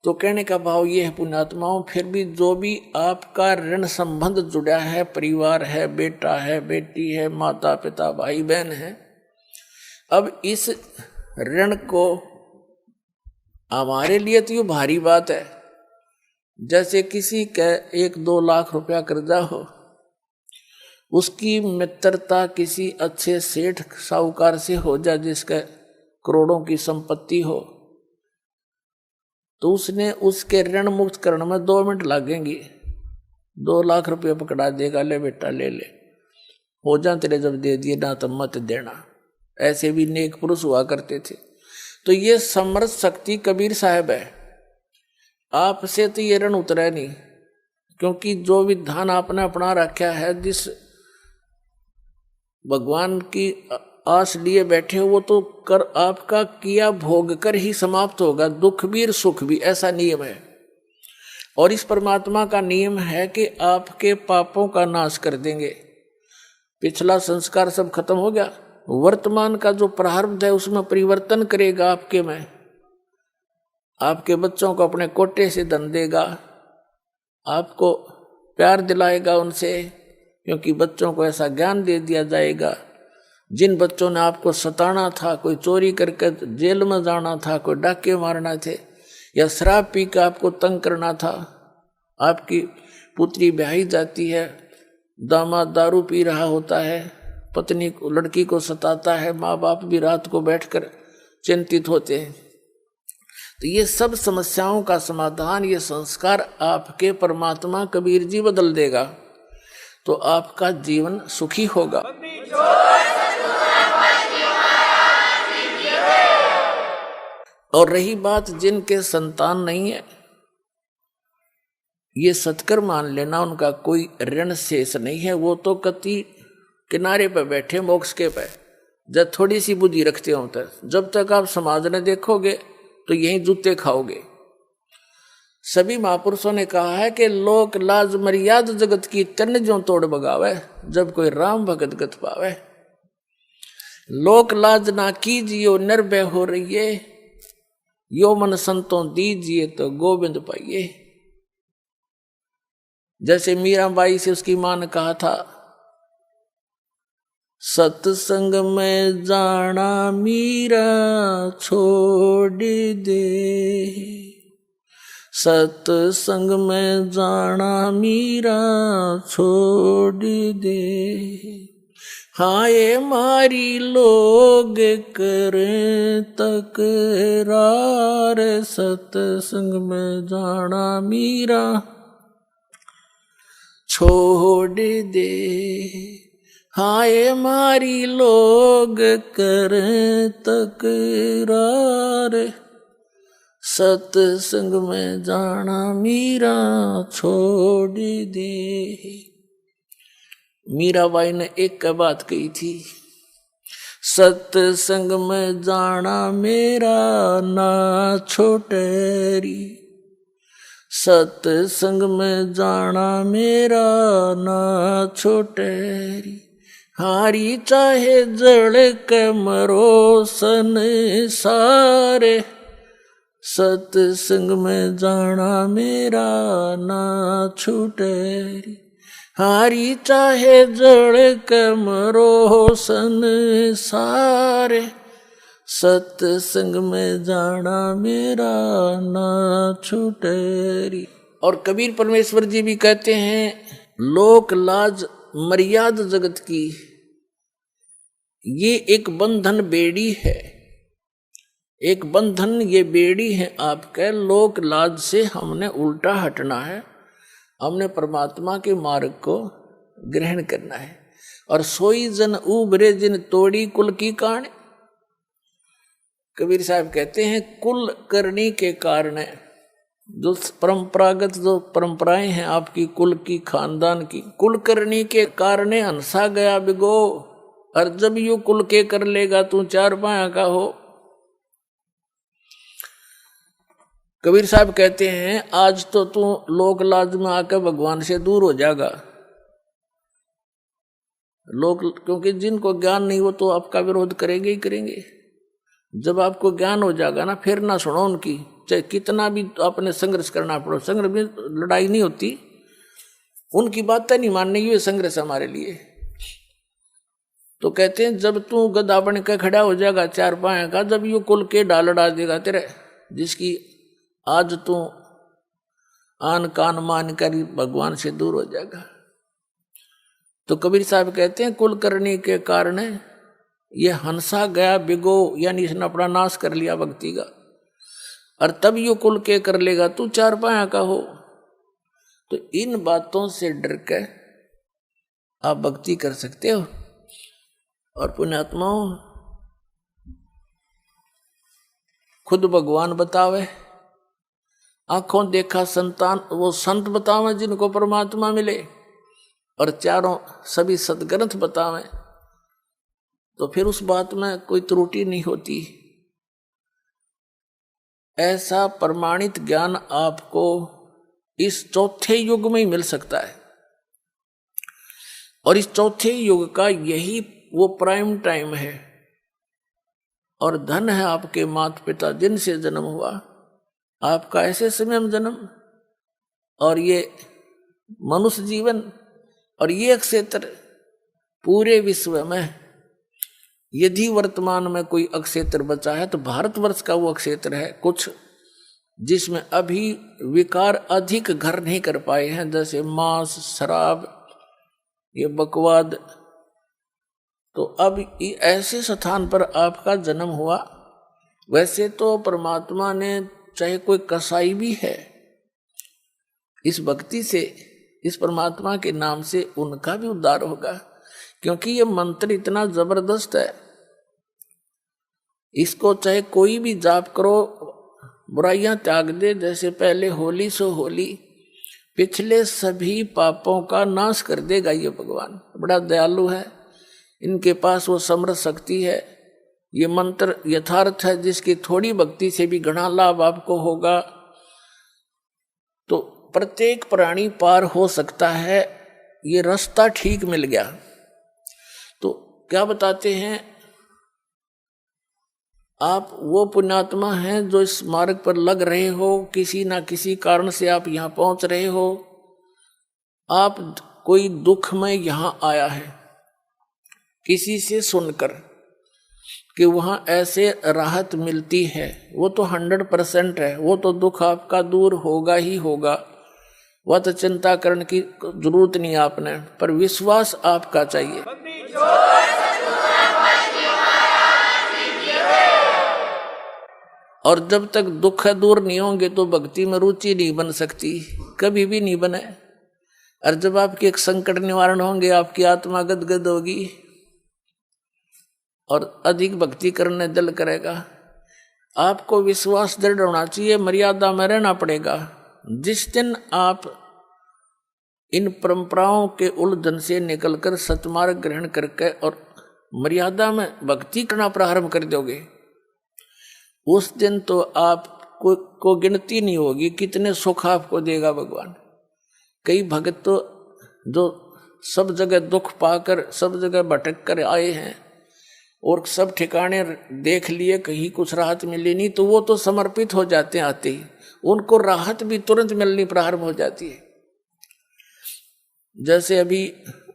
तो कहने का भाव ये है पुण्यात्माओं, फिर भी जो भी आपका ऋण संबंध जुड़ा है, परिवार है, बेटा है, बेटी है, माता पिता, भाई बहन है, अब इस ऋण को हमारे लिए तो ये भारी बात है। जैसे किसी का 1-2 लाख रुपया कर्जा हो, उसकी मित्रता किसी अच्छे सेठ साहूकार से हो जाए जिसका करोड़ों की संपत्ति हो, तो उसने उसके ऋण मुक्त करने में 2 मिनट लगेंगे। 2 लाख रुपये पकड़ा देगा, ले बेटा ले ले, हो जा तेरे जब दे दिए ना तो मत देना। ऐसे भी नेक पुरुष हुआ करते थे। तो ये समर्थ शक्ति कबीर साहब है। आपसे तो ये ऋण उतरा नहीं, क्योंकि जो विधान आपने अपना रखा है, जिस भगवान की आस लिए बैठे हो, वो तो कर आपका किया भोग कर ही समाप्त होगा, दुख भी और सुख भी, ऐसा नियम है। और इस परमात्मा का नियम है कि आपके पापों का नाश कर देंगे। पिछला संस्कार सब खत्म हो गया, वर्तमान का जो प्रारब्ध है उसमें परिवर्तन करेगा आपके में। आपके बच्चों को अपने कोटे से धन देगा, आपको प्यार दिलाएगा उनसे, क्योंकि बच्चों को ऐसा ज्ञान दे दिया जाएगा। जिन बच्चों ने आपको सताना था, कोई चोरी करके जेल में जाना था, कोई डाके मारना थे, या शराब पी कर आपको तंग करना था, आपकी पुत्री ब्याही जाती है, दामाद दारू पी रहा होता है, पत्नी को लड़की को सताता है, माँ बाप भी रात को बैठकर चिंतित होते हैं। तो ये सब समस्याओं का समाधान, ये संस्कार आपके परमात्मा कबीर जी बदल देगा, तो आपका जीवन सुखी होगा। और रही बात जिनके संतान नहीं है, ये सत्कर मान लेना, उनका कोई ऋण शेष नहीं है। वो तो कति किनारे पे बैठे मोक्ष के पे, जब थोड़ी सी बुद्धि रखते हो तक, जब तक आप समाज में देखोगे तो यही जूते खाओगे। सभी महापुरुषों ने कहा है कि लोक लाज मर्याद जगत की तन जो तोड़ बगावे, जब कोई राम भगत गत पावे। लोक लाज ना कीजियो निर्भय हो रहिए, यो मन संतों दीजिए तो गोविंद पाइए। जैसे मीराबाई से उसकी मां ने कहा था, सत्संग में जाना मीरा छोड़ दे, सत्संग में जाना मीरा छोड़ दे, हाय मारी लोग करें तकरार, सत्संग में जाना मीरा छोड़ दे, हाय मारी लोग करें तकरार, सत्संग में जाना मीरा छोड़ दे। मीराबाई ने एक का बात कही थी, सत्संग में जाना मेरा ना छोटेरी, सत्संग में जाना मेरा ना छोटेरी, हारी चाहे जड़ के मरो संसारे, सत्संग में जाना मेरा ना छूटेरी, हारी चाहे जड़ के मरो संसारे, सत्संग में जाना मेरा ना छूटेरी। और कबीर परमेश्वर जी भी कहते हैं, लोक लाज मर्याद जगत की, ये एक बंधन बेड़ी है, एक बंधन ये बेड़ी है आपके लोक लाज से हमने उल्टा हटना है, हमने परमात्मा के मार्ग को ग्रहण करना है। और सोई जन उबरे जिन तोड़ी कुल की कान। कबीर साहब कहते हैं कुल करनी के कारण, जो परंपरागत जो परंपराएं हैं आपकी कुल की खानदान की, कुल करनी के कारण हंसा गया बिगो, और जब यू कुल के कर लेगा तू चार पाया का हो। कबीर साहब कहते हैं आज तो तू लोक लाज में आकर भगवान से दूर हो जाएगा। लोग, क्योंकि जिनको ज्ञान नहीं वो तो आपका विरोध करेंगे ही करेंगे। जब आपको ज्ञान हो जाएगा ना, फिर ना सुनो उनकी, चाहे कितना भी आपने संघर्ष करना पड़ो। संघर्ष में लड़ाई नहीं होती, उनकी बातें नहीं माननी, ये संघर्ष हमारे लिए। तो कहते हैं जब तू गधा बन के खड़ा हो जाएगा चार पाया का, जब यू कुल के डाल डाल देगा तेरे, जिसकी आज तू आन कान मान कर भगवान से दूर हो जाएगा। तो कबीर साहब कहते हैं कुल करने के कारण ये हंसा गया बिगो, यानी इसने अपना नाश कर लिया भक्ति का, और तब यू कुल के कर लेगा तू चार पाया का हो। तो इन बातों से डर के आप भक्ति कर सकते हो। और पुण्यात्माओं, खुद भगवान बतावे, आंखों देखा संतान वो संत बतावे जिनको परमात्मा मिले, और चारों सभी सदग्रंथ बतावे, तो फिर उस बात में कोई त्रुटि नहीं होती। ऐसा प्रमाणित ज्ञान आपको इस चौथे युग में ही मिल सकता है, और इस चौथे युग का यही वो प्राइम टाइम है। और धन है आपके माता पिता जिनसे जन्म हुआ, आपका ऐसे समय में जन्म, और ये मनुष्य जीवन, और ये क्षेत्र पूरे विश्व में यदि वर्तमान में कोई अक्षेत्र बचा है तो भारतवर्ष का वो अक्षेत्र है कुछ, जिसमें अभी विकार अधिक घर नहीं कर पाए हैं, जैसे मांस, शराब, ये बकवाद। तो अब ऐसे स्थान पर आपका जन्म हुआ। वैसे तो परमात्मा ने, चाहे कोई कसाई भी है, इस भक्ति से, इस परमात्मा के नाम से उनका भी उद्धार होगा, क्योंकि ये मंत्र इतना जबरदस्त है। इसको चाहे कोई भी जाप करो, बुराइयां त्याग दे, जैसे पहले होली सो होली, पिछले सभी पापों का नाश कर देगा ये भगवान। बड़ा दयालु है, इनके पास वो समर्थ शक्ति है। ये मंत्र यथार्थ है, जिसकी थोड़ी भक्ति से भी घना लाभ आपको होगा। तो प्रत्येक प्राणी पार हो सकता है, ये रास्ता ठीक मिल गया। तो क्या बताते हैं, आप वो पुण्यात्मा हैं जो इस मार्ग पर लग रहे हो, किसी ना किसी कारण से आप यहाँ पहुंच रहे हो। आप कोई दुख में यहाँ आया है किसी से सुनकर कि वहाँ ऐसे राहत मिलती है, वो तो 100% है, वो तो दुख आपका दूर होगा ही होगा, वह तो चिंता करने की जरूरत नहीं आपने, पर विश्वास आपका चाहिए। और जब तक दुख दूर नहीं होंगे तो भक्ति में रुचि नहीं बन सकती, कभी भी नहीं बने। और जब आपके एक संकट निवारण होंगे, आपकी आत्मा गदगद होगी और अधिक भक्ति करने दिल करेगा। आपको विश्वास दृढ़ होना चाहिए, मर्यादा में रहना पड़ेगा। जिस दिन आप इन परंपराओं के उलझन से निकलकर सतमार्ग ग्रहण करके और मर्यादा में भक्ति करना प्रारंभ कर दोगे, उस दिन तो आपको गिनती नहीं होगी कितने सुख आपको देगा भगवान। कई भक्त तो जो सब जगह दुख पाकर, सब जगह भटक कर आए हैं और सब ठिकाने देख लिए, कहीं कुछ राहत मिली नहीं, तो वो तो समर्पित हो जाते हैं आते ही, उनको राहत भी तुरंत मिलनी प्रारंभ हो जाती है। जैसे अभी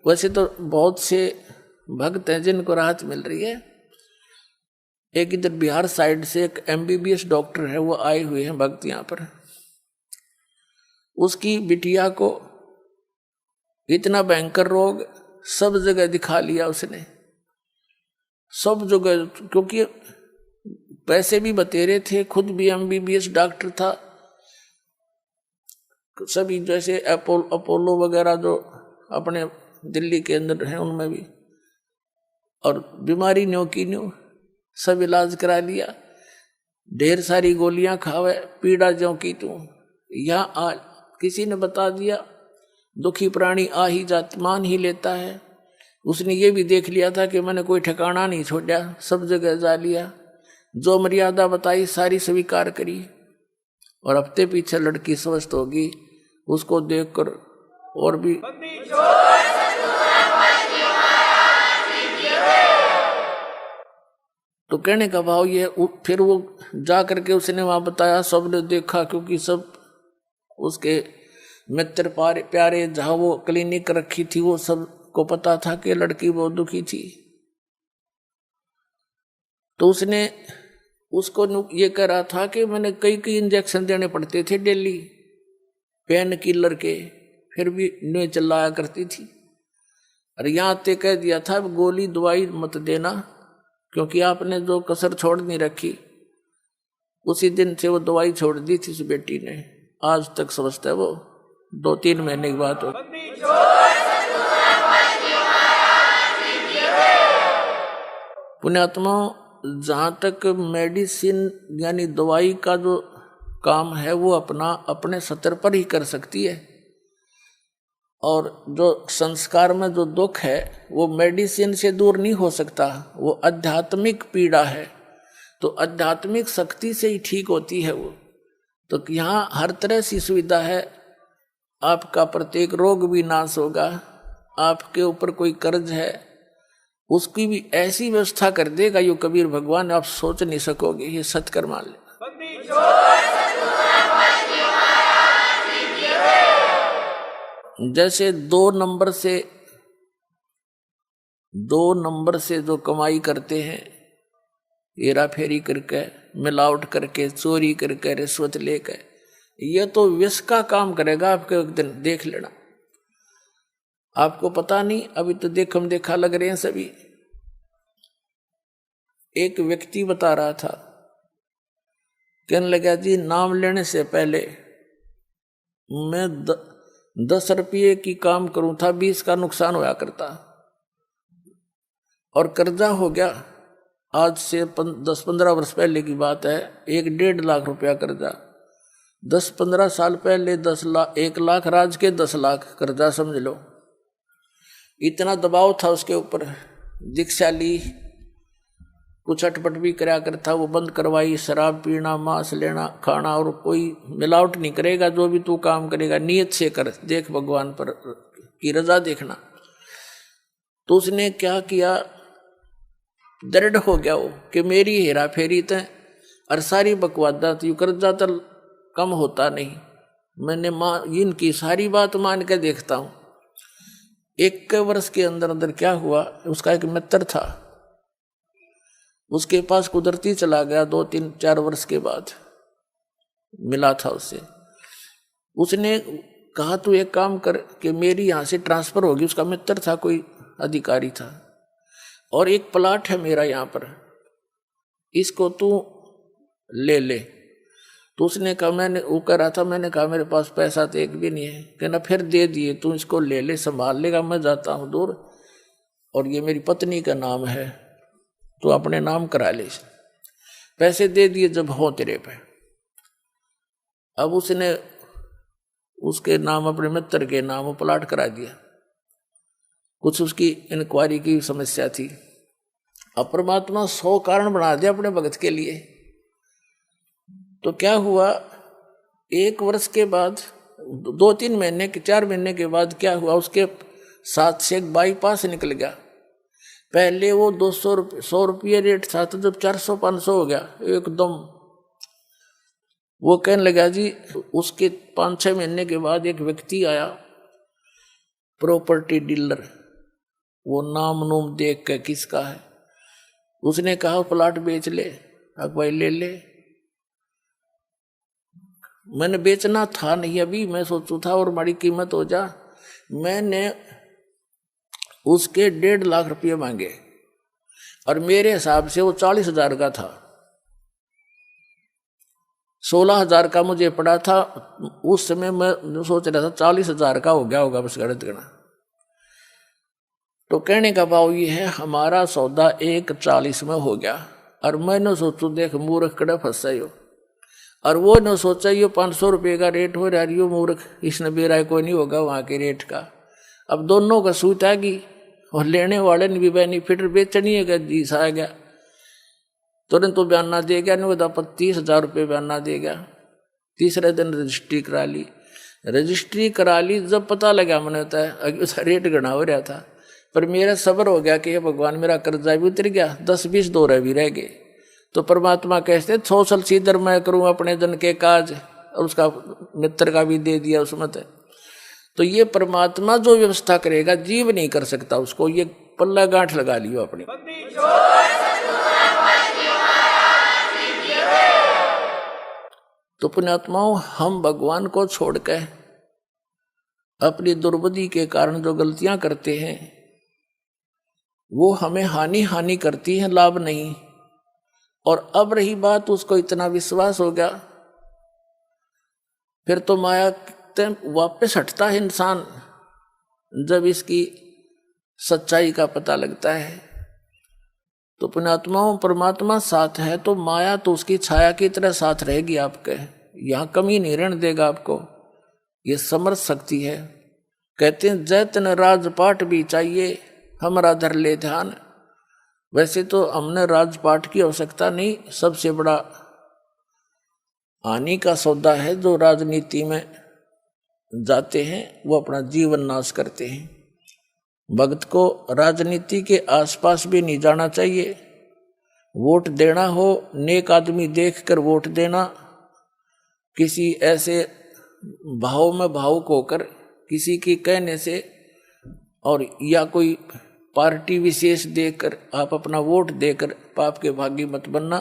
वैसे तो बहुत से भक्त हैं जिनको राहत मिल रही है। एक इधर बिहार साइड से एक MBBS डॉक्टर है, वो आए हुए हैं भक्त यहाँ पर। उसकी बिटिया को इतना भयंकर रोग, सब जगह दिखा लिया उसने, सब जगह, क्योंकि पैसे भी बतेरे थे, खुद भी MBBS डॉक्टर था, सभी जैसे अपोलो वगैरह जो अपने दिल्ली के अंदर हैं उनमें भी, और बीमारी न्यो की न्यो सब इलाज करा लिया, ढेर सारी गोलियां खावे, पीड़ा ज्यों की तू यहाँ आ, किसी ने बता दिया दुखी प्राणी आ ही जात मान ही लेता है। उसने ये भी देख लिया था कि मैंने कोई ठिकाना नहीं छोड़ा, सब जगह जा लिया, जो मर्यादा बताई सारी स्वीकार करी, और हफ्ते पीछे लड़की स्वस्थ होगी, उसको देखकर और भी तो कहने का भाव ये। फिर वो जा करके उसने वहां बताया, सबने देखा, क्योंकि सब उसके मित्र प्यारे जहां वो क्लिनिक रखी थी वो सब को पता था कि लड़की बहुत दुखी थी। तो उसने उसको ये कह रहा था कि मैंने कई इंजेक्शन देने पड़ते थे डेली, पेन किलर के, फिर भी नहीं चिल्लाया करती थी। और यहाँ ते कह दिया था गोली दवाई मत देना, क्योंकि आपने जो कसर छोड़ नहीं रखी, उसी दिन से वो दवाई छोड़ दी थी उस बेटी ने, आज तक समझता है वो, 2-3 महीने की बात हो। पुण्यात्मा, जहाँ तक मेडिसिन यानी दवाई का जो काम है वो अपने स्तर पर ही कर सकती है, और जो संस्कार में जो दुख है वो मेडिसिन से दूर नहीं हो सकता, वो आध्यात्मिक पीड़ा है, तो आध्यात्मिक शक्ति से ही ठीक होती है वो। तो यहाँ हर तरह से सुविधा है, आपका प्रत्येक रोग भी नाश होगा, आपके ऊपर कोई कर्ज है उसकी भी ऐसी व्यवस्था कर देगा यो कबीर भगवान, आप सोच नहीं सकोगे, ये सत्कर मान ले। जैसे 2 नंबर से जो कमाई करते हैं, हेरा फेरी करके, मिलावट करके, चोरी करके, रिश्वत लेकर, ये तो विष का काम करेगा आपके, एक दिन देख लेना। आपको पता नहीं, अभी तो देखा लग रहे हैं सभी। एक व्यक्ति बता रहा था, कहने लगा जी नाम लेने से पहले मैं 10 रुपये की काम करूं था, 20 का नुकसान होया करता, और कर्जा हो गया। आज से 10-15 वर्ष पहले की बात है, 1-1.5 लाख रुपया कर्जा, 10-15 साल पहले 1 लाख राज के 10 लाख कर्जा, समझ लो। इतना दबाव था उसके ऊपर, दीक्षा ली, कुछ अटपट भी कराया करता, वो बंद करवाई, शराब पीना, मांस लेना खाना, और कोई मिलावट नहीं करेगा, जो भी तू काम करेगा नियत से कर, देख भगवान पर की रजा देखना। तो उसने क्या किया, दृढ़ हो गया वो कि मेरी हेरा फेरी तय और सारी बकवादा थी, कर्जा तो कम होता नहीं, मैंने इनकी सारी बात मान के देखता हूं। 1 वर्ष के अंदर क्या हुआ, उसका एक मित्र था, उसके पास कुदरती चला गया, 2-3-4 वर्ष के बाद मिला था उससे। उसने कहा तू एक काम कर कि मेरी यहाँ से ट्रांसफर होगी, उसका मित्र था, कोई अधिकारी था, और एक प्लाट है मेरा यहाँ पर, इसको तू ले ले। तो उसने कहा, मैंने वो कह रहा था, मैंने कहा मेरे पास पैसा तो एक भी नहीं है। कहना फिर दे दिए, तू इसको ले ले, संभाल लेगा, मैं जाता हूँ दूर, और ये मेरी पत्नी का नाम है, तो अपने नाम करा ले। पैसे दे दिए जब हो तेरे पे। अब उसने उसके नाम, अपने मित्र के नाम प्लाट करा दिया। कुछ उसकी इंक्वायरी की समस्या थी, अब परमात्मा 100 कारण बना दिया अपने भगत के लिए। तो क्या हुआ, 1 वर्ष के बाद, 2-3 महीने के 4 महीने के बाद क्या हुआ, उसके साथ से एक बाईपास निकल गया। पहले वो 100 रुपये रेट था, तो जब 400-500 हो गया एकदम, वो कहने लगा जी। उसके 5-6 महीने के बाद एक व्यक्ति आया, प्रॉपर्टी डीलर, वो नाम नूम देख के किसका है, उसने कहा प्लाट बेच ले। अब भाई ले ले, मैंने बेचना था नहीं अभी, मैं सोचू था और बड़ी कीमत हो जा। मैंने उसके 1.5 लाख रुपये मांगे, और मेरे हिसाब से वो 40,000 का था। 16,000 का मुझे पड़ा था उस समय। मैं सोच रहा था 40,000 का हो गया होगा बस गणित गणा। तो कहने का भाव ये है, हमारा सौदा 1,40 में हो गया। और मैंने सोचू देख मूर्ख कड़े फंसा हो, और वो न सोचा ये 500 रुपये का रेट हो रहा है, यो मूर्ख इसने बेरा कोई नहीं होगा वहाँ के रेट का। अब दोनों का सूत आ गई और लेने वाले ने भी बेनिफिट बेचनी का जीस आ गया। तुरंत तो बयाना दे गया, नहीं तो 30,000 रुपये बयाना दे गया। तीसरे दिन रजिस्ट्री करा ली। रजिस्ट्री करा ली, जब पता लगा मैंने होता है उसका रेट गणा हो रहा था, पर मेरा सब्र हो गया कि भगवान मेरा कर्जा भी उतर गया, 10-20 दौरे भी रह गए। तो परमात्मा कहते 100 साल सीधर मैं करूँ अपने जन के काज, और उसका मित्र का भी दे दिया उसमें। तो ये परमात्मा जो व्यवस्था करेगा जीव नहीं कर सकता उसको, ये पल्ला गांठ लगा लियो अपनी। तो पुण्यात्माओं, हम भगवान को छोड़कर अपनी दुर्बुद्धि के कारण जो गलतियां करते हैं वो हमें हानि करती है, लाभ नहीं। और अब रही बात, उसको इतना विश्वास हो गया, फिर तो माया वापस हटता है इंसान जब इसकी सच्चाई का पता लगता है। तो पुण्यात्माओं, परमात्मा साथ है तो माया तो उसकी छाया की तरह साथ रहेगी आपके, यहाँ कमी नहीं रहने देगा आपको। ये समर्थ शक्ति है। कहते हैं जैतन राजपाट भी चाहिए हमारा धर ले ध्यान। वैसे तो हमने राजपाट की आवश्यकता नहीं, सबसे बड़ा हानि का सौदा है जो राजनीति में जाते हैं, वो अपना जीवन नाश करते हैं। भक्त को राजनीति के आसपास भी नहीं जाना चाहिए। वोट देना हो, नेक आदमी देखकर वोट देना, किसी ऐसे भाव में भावुक होकर किसी के कहने से और या कोई पार्टी विशेष देकर आप अपना वोट देकर पाप के भागी मत बनना।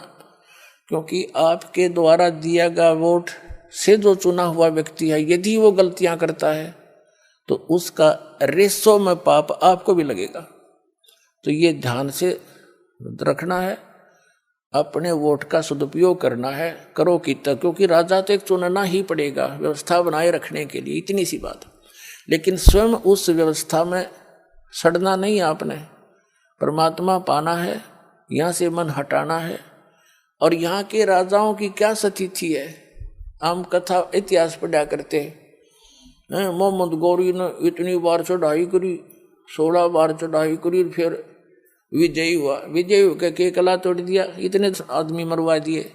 क्योंकि आपके द्वारा दिया गया वोट से जो चुना हुआ व्यक्ति है, यदि वो गलतियां करता है तो उसका रेसो में पाप आपको भी लगेगा। तो ये ध्यान से रखना है, अपने वोट का सदुपयोग करना है, करो कितना, क्योंकि राजा तो एक चुनना ही पड़ेगा व्यवस्था बनाए रखने के लिए, इतनी सी बात। लेकिन स्वयं उस व्यवस्था में सड़ना नहीं, आपने परमात्मा पाना है, यहाँ से मन हटाना है। और यहाँ के राजाओं की क्या स्थिति है, हम कथा इतिहास पढ़ा करते हैं। मोहम्मद गौरी ने इतनी बार चढ़ाई करी, 16 बार चढ़ाई करी, फिर विजयी हुआ, विजयी होकर के कला तोड़ दिया, इतने आदमी मरवा दिए,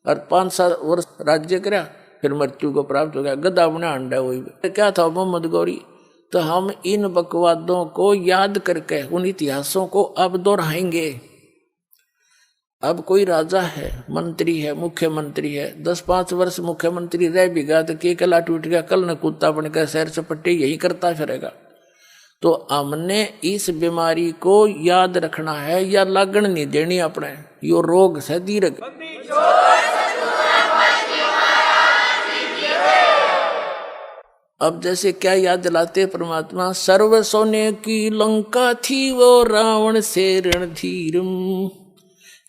और 5-7 वर्ष राज्य करा, फिर मृत्यु को प्राप्त हो गया, गदा बना अंडा। वही क्या था मोहम्मद गौरी। तो हम इन बकवादों को याद करके उन इतिहासों को अब दोहराएंगे। अब कोई राजा है, मंत्री है, मुख्यमंत्री है, 10-5 वर्ष मुख्यमंत्री रह भी गया तो के कला टूट गया, कल न कुत्ता बनकर शहर चपट्टे यही करता फिरेगा। तो हमने इस बीमारी को याद रखना है या लगन नहीं देनी अपने, यो रोग से दीर्घ। अब जैसे क्या याद दिलाते परमात्मा, सर्व सोने की लंका थी वो रावण से रणधीरम,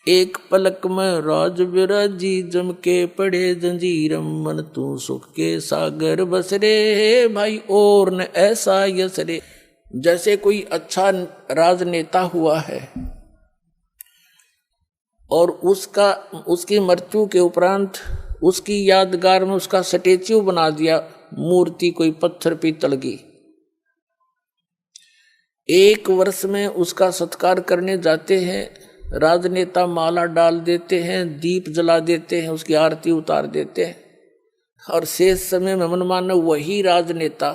एक पलक में राज विराजी जम के पड़े जंजीरम, मन तू सुख के सागर बसरे भाई और न ऐसा यसरे। जैसे कोई अच्छा राजनेता हुआ है और उसकी मृत्यु के उपरांत उसकी यादगार में उसका स्टैच्यू बना दिया, मूर्ति कोई पत्थर पीतल की। 1 वर्ष में उसका सत्कार करने जाते हैं, राजनेता माला डाल देते हैं, दीप जला देते हैं, उसकी आरती उतार देते हैं, और शेष समय में मनमाने वही राजनेता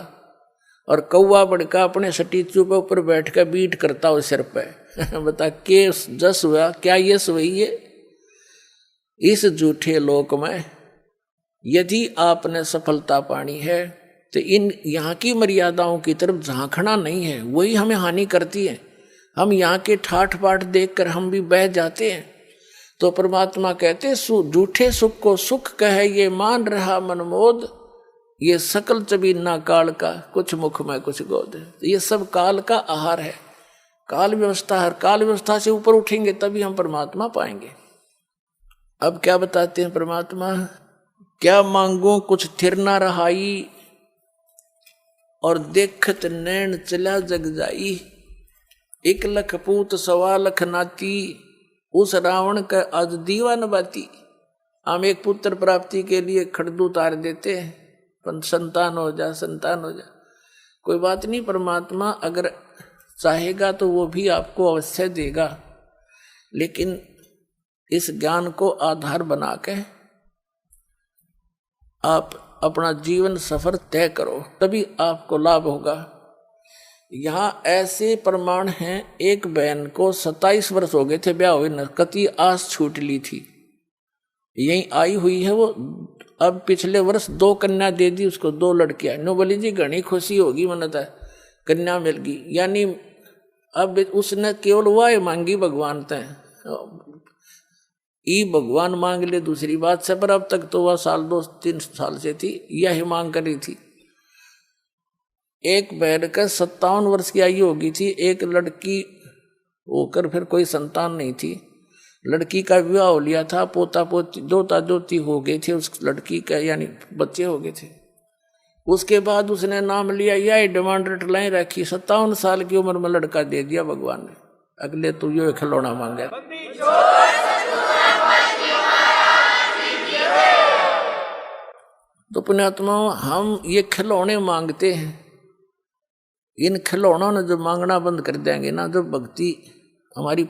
और कौवा बड़का अपने स्टैच्यू पे ऊपर बैठ कर बीट करता हो सिर पे। बता के जस हुआ, क्या यश हुई है? इस झूठे लोक में यदि आपने सफलता पानी है तो इन यहाँ की मर्यादाओं की तरफ झांकना नहीं है, वही हमें हानि करती है। हम यहाँ के ठाठ बाट देखकर हम भी बह जाते हैं। तो परमात्मा कहते झूठे सुख को सुख कहे ये मान रहा मनमोद, ये सकल चबीना काल का कुछ मुख में कुछ गोद। ये सब काल का आहार है। काल व्यवस्था, हर काल व्यवस्था से ऊपर उठेंगे तभी हम परमात्मा पाएंगे। अब क्या बताते हैं परमात्मा, क्या मांगो कुछ थिर ना रहाई, और देखत नैन चला जग जाई। 1 लख पूत 1.25 लाख नाती, उस रावण का आज दीवान बाती। हम एक पुत्र प्राप्ति के लिए खड़दू उतार देते हैं, पर संतान हो जा, संतान हो जा। कोई बात नहीं, परमात्मा अगर चाहेगा तो वो भी आपको अवश्य देगा, लेकिन इस ज्ञान को आधार बना के आप अपना जीवन सफर तय करो, तभी आपको लाभ होगा। यहाँ ऐसे प्रमाण हैं, एक बहन को 27 वर्ष हो गए थे ब्याह हुए न, कति आस छूट ली थी, यहीं आई हुई है वो। अब पिछले वर्ष 2 कन्या दे दी उसको, 2 लड़कियां। नो बोली जी घनी खुशी होगी, मनता कन्या मिल गई। यानी अब उसने केवल वह मांगी भगवान तय, ई भगवान मांग ले दूसरी बात से, पर अब तक तो वह 2-3 साल से थी, यही मांग कर रही थी। एक बहन का 57 वर्ष की आयु होगी थी, एक लड़की होकर फिर कोई संतान नहीं थी। लड़की का विवाह हो लिया था, पोता पोती दोता दोती हो गए थे उस लड़की का, यानी बच्चे हो गए थे। उसके बाद उसने नाम लिया, यह डिमांड रटलाएं रखी, 57 साल की उम्र में लड़का दे दिया भगवान ने। अगले तो यो खिलौना मांगा। तो पुण्यात्मा, हम ये खिलौने मांगते हैं, इन खिलौनों ने जब मांगना बंद कर देंगे ना, जब भक्ति हमारी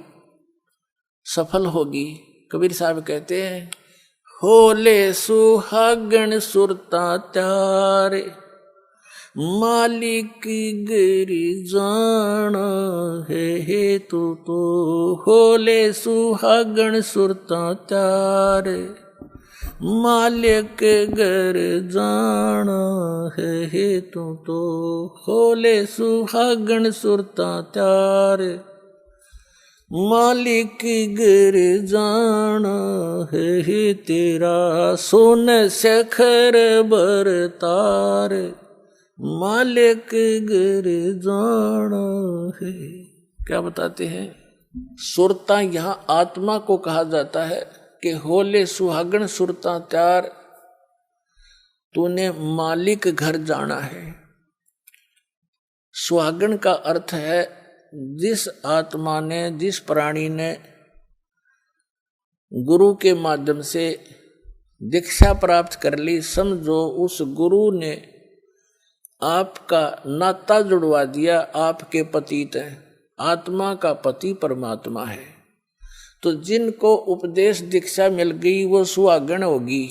सफल होगी। कबीर साहब कहते हैं, होले सुहागण सुरता त्यारे, मालिक गिरी जाना है तो होले सुहागण सुरता त्यारे, मालिक घर जाना है तो होले सुहागण सुरता त्यारे, मालिक घर जाना है तेरा सोन शेखर बरतार, मालिक घर जाना है। क्या बताते हैं, सुरता यहाँ आत्मा को कहा जाता है कि होले सुहागण सुरता त्यार, तूने मालिक घर जाना है। सुहागण का अर्थ है जिस आत्मा ने, जिस प्राणी ने गुरु के माध्यम से दीक्षा प्राप्त कर ली, समझो उस गुरु ने आपका नाता जुड़वा दिया, आपके पतित हैं। आत्मा का पति परमात्मा है। तो जिनको उपदेश दीक्षा मिल गई वो सुहागण होगी,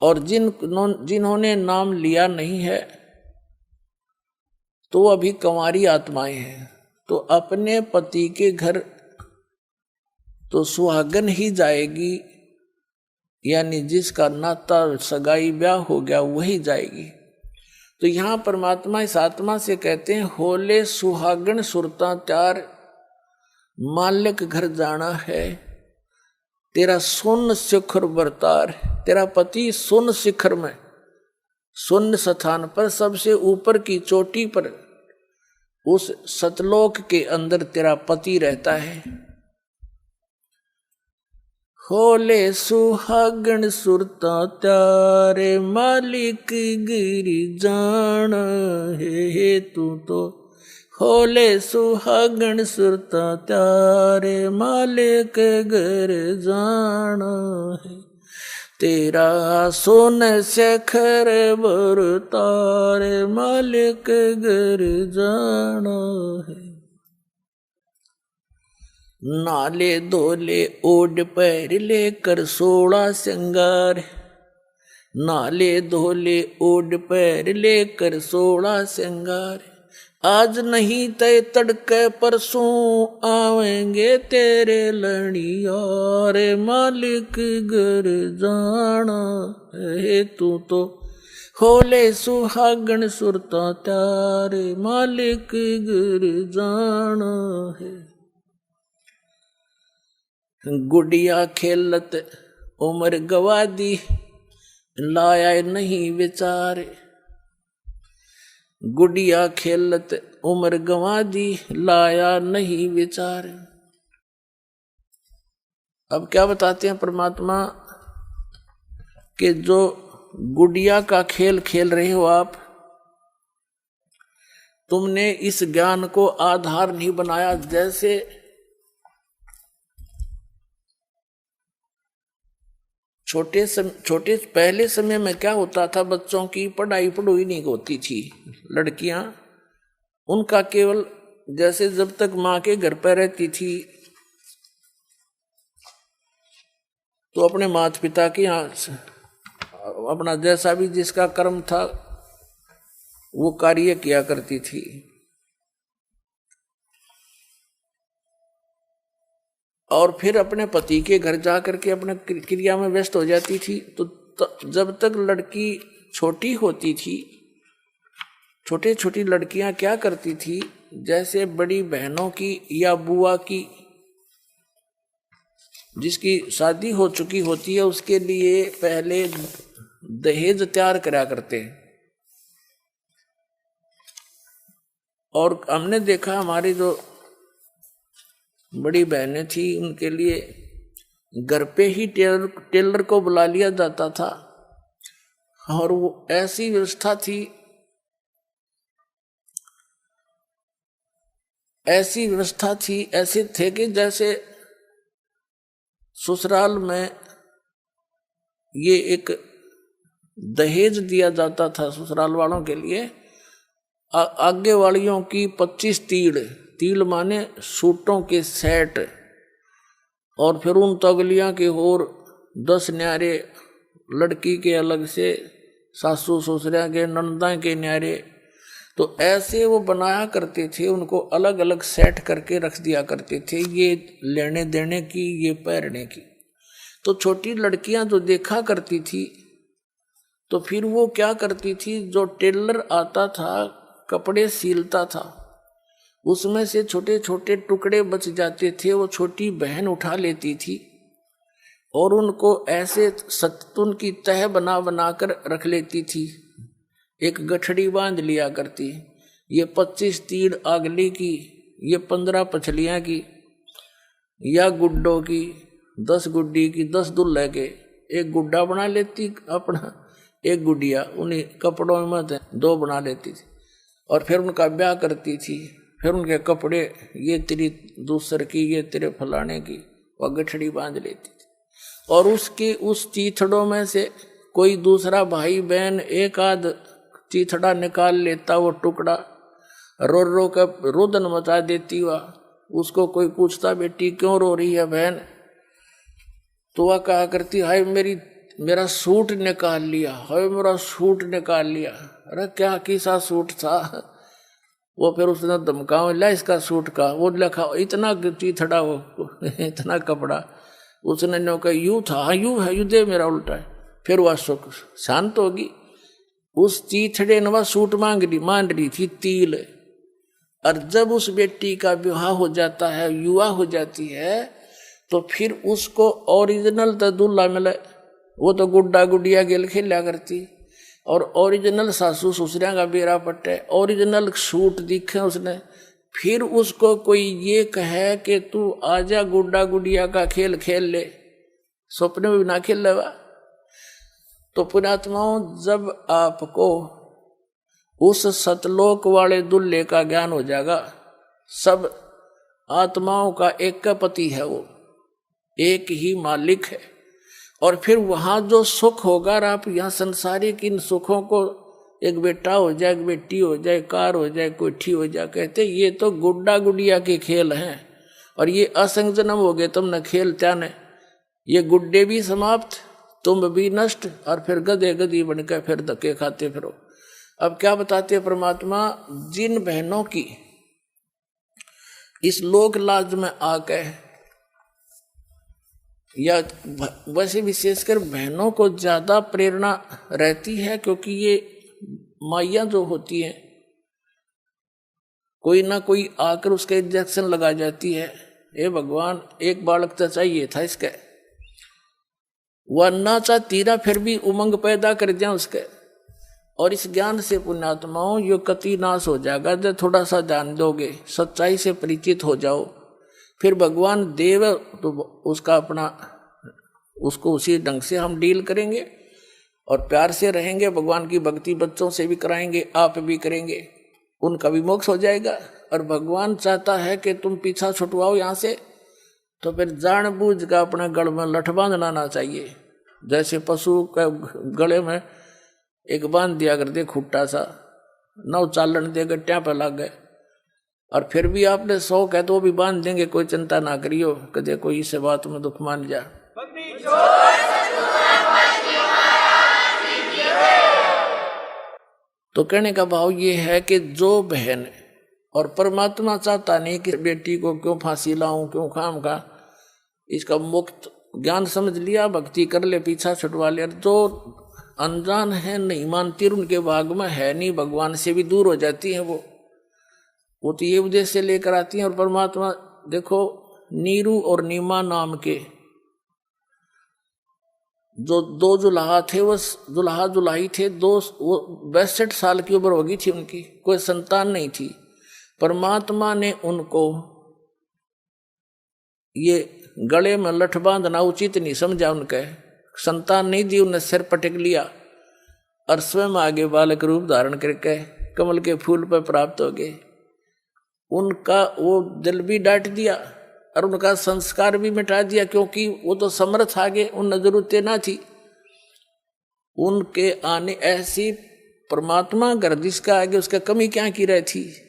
और जिन्होंने नाम लिया नहीं है तो अभी कंवारी आत्माएं हैं। तो अपने पति के घर तो सुहागन ही जाएगी, यानी जिसका नाता सगाई ब्याह हो गया वही जाएगी। तो यहाँ परमात्मा इस आत्मा से कहते हैं, होले सुहागन सुरता त्यार, मालिक घर जाना है, तेरा सुन शिखर बरतार। तेरा पति सुन शिखर में, सुन स्थान पर, सबसे ऊपर की चोटी पर, उस सतलोक के अंदर तेरा पति रहता है। होले सुहागण सुरता त्यारे, मालिक गिरी जाना है तो होले सुहागण सुरता त्यारे, मालिक घर जाना है तेरा सोन शेखर बरतार, मालिक घर जाना है। नाले धोले ओढ़ पैर लेकर 16 श्रृंगार, नाले धोले ओढ़ पैर लेकर 16 श्रृंगार, आज नहीं तय तड़के परसों आवेंगे तेरे लड़ियार, मालिक घर जाना है तो होले सुहागण सुरता त्यारे, मालिक घर जाना है। गुड़िया खेलत उम्र गवा दी, लाया नहीं विचार, गुड़िया खेलत उम्र गंवा दी, लाया नहीं विचार। अब क्या बताते हैं परमात्मा कि जो गुड़िया का खेल खेल रहे हो आप, तुमने इस ज्ञान को आधार नहीं बनाया। जैसे छोटे पहले समय में क्या होता था, बच्चों की पढ़ाई नहीं होती थी, लड़कियां उनका केवल जैसे जब तक माँ के घर पर रहती थी तो अपने माता पिता के यहाँ अपना जैसा भी जिसका कर्म था वो कार्य किया करती थी। और फिर अपने पति के घर जाकर के अपने क्रिया में व्यस्त हो जाती थी। तो जब तक लड़की छोटी होती थी, छोटी लड़कियां क्या करती थी, जैसे बड़ी बहनों की या बुआ की जिसकी शादी हो चुकी होती है उसके लिए पहले दहेज तैयार करा करते। और हमने देखा हमारी जो बड़ी बहनें थी उनके लिए घर पे ही टेलर को बुला लिया जाता था। और वो ऐसी व्यवस्था थी, ऐसे थे कि जैसे ससुराल में ये एक दहेज दिया जाता था ससुराल वालों के लिए। आगे वालियों की 25 तील माने सूटों के सेट, और फिर उन तगलियां के और 10 न्यारे, लड़की के अलग से, सासू ससुरिया के, नंदा के न्यारे। तो ऐसे वो बनाया करते थे, उनको अलग अलग सेट करके रख दिया करते थे, ये लेने देने की, ये पहनने की। तो छोटी लड़कियां जो देखा करती थी तो फिर वो क्या करती थी, जो टेलर आता था कपड़े सिलता था उसमें से छोटे छोटे टुकड़े बच जाते थे, वो छोटी बहन उठा लेती थी और उनको ऐसे सत्तून की तह बना कर रख लेती थी। एक गठड़ी बांध लिया करती, ये 25 तीर आगली की, ये 15 पछलियां की, या गुड्डों की, 10 गुड्डी की, 10 दुल्हे के, एक गुड्डा बना लेती अपना, एक गुड़िया उन्हीं कपड़ों में 2 बना लेती थी। और फिर उनका ब्याह करती थी। फिर उनके कपड़े, ये तेरी दूसर की, ये तेरे फलाने की, वह गठड़ी बांध लेती थी। और उसके उस चीथड़ों में से कोई दूसरा भाई बहन एक आध चीथड़ा निकाल लेता, वो टुकड़ा रो का रोदन मचा देती। वह उसको कोई पूछता, बेटी क्यों रो रही है बहन, तो वह कहा करती, हाय मेरा सूट निकाल लिया, हाय मेरा सूट निकाल लिया। अरे क्या किसा सूट था, वो फिर उसने धमकाओ, ला इसका सूट का, वो लिखा इतना चीथड़ा, वो इतना कपड़ा, उसने नो कहा यूं था, हाँ यूं है, यूं दे मेरा उल्टा है। फिर वह शांत होगी। उस चीथड़े ने वह सूट मान रही थी तिल। और जब उस बेटी का विवाह हो जाता है, युवा हो जाती है, तो फिर उसको ओरिजिनल तो दूल्हा मिले, वो तो गुड्डा गुड़िया गेल खेला करती, और ओरिजिनल सासू ससुरिया का बेरा पट्टे, ओरिजिनल सूट दिखे उसने। फिर उसको कोई ये कहे कि तू आजा गुड्डा गुड़िया का खेल खेल ले, सपने में भी ना खेल लेवा। तो पुण्यात्माओं, जब आपको उस सतलोक वाले दुल्हे का ज्ञान हो जाएगा, सब आत्माओं का एक का पति है, वो एक ही मालिक है। और फिर वहां जो सुख होगा, आप यहाँ संसारिक इन सुखों को, एक बेटा हो जाए, एक बेटी हो जाए, कार हो जाए, कोठी हो जाए, कहते ये तो गुड्डा गुड़िया के खेल हैं, और ये असंग जन्म हो गए तुमने खेल त्याने, ये गुड्डे भी समाप्त, तुम भी नष्ट, और फिर गधे गधी बनकर फिर धक्के खाते फिरो। अब क्या बताते परमात्मा, जिन बहनों की इस लोक लाज में आके, या वैसे विशेषकर बहनों को ज्यादा प्रेरणा रहती है, क्योंकि ये माइया जो होती है, कोई ना कोई आकर उसका इंजेक्शन लगा जाती है, हे भगवान एक बालक तो चाहिए था इसके, वह ना चाहती ना फिर भी उमंग पैदा कर दिया उसके। और इस ज्ञान से पुण्यात्माओं यो कति नाश हो जाएगा जब थोड़ा सा जान दोगे, सच्चाई से परिचित हो जाओ। फिर भगवान देव तो उसका अपना, उसको उसी ढंग से हम डील करेंगे और प्यार से रहेंगे। भगवान की भक्ति बच्चों से भी कराएंगे, आप भी करेंगे, उनका भी मोक्ष हो जाएगा। और भगवान चाहता है कि तुम पीछा छुटवाओ यहाँ से, तो फिर जानबूझ का अपने गल में लठ बांधना ना चाहिए। जैसे पशु के गले में एक बांध दिया कर दे खुट्टा सा, नौ चालन दे गट्टिया पे लग गए, और फिर भी आपने शौक है तो वो भी बांध देंगे, कोई चिंता ना करियो कि देखो इसे बात में दुख मान जा। तो कहने का भाव ये है कि जो बहन, और परमात्मा चाहता नहीं कि बेटी को क्यों फांसी लाऊं, क्यों खाम का, इसका मुक्त ज्ञान समझ लिया, भक्ति कर ले, पीछा छुटवा ले। जो अनजान है, नहीं मानती, उनके भाग में है नहीं, भगवान से भी दूर हो जाती है वो तो ये उद्देश्य से लेकर आती हैं। और परमात्मा देखो, नीरू और नीमा नाम के जो दो जुलाहा थे, वो जुलाहा जुलाही थे, वो 62 साल की उम्र होगी थी उनकी, कोई संतान नहीं थी। परमात्मा ने उनको ये गले में लठ बांधना उचित नहीं समझा, उनके संतान नहीं दी, उन्हें सिर पटक लिया और स्वयं आगे बालक रूप धारण करके कमल के फूल पर प्राप्त हो गए। उनका वो दिल भी डांट दिया और उनका संस्कार भी मिटा दिया, क्योंकि वो तो समर्थ आगे, उन जरूरतें ना थी उनके आने। ऐसी परमात्मा गर्दिश का आगे उसका कमी क्या की रही थी।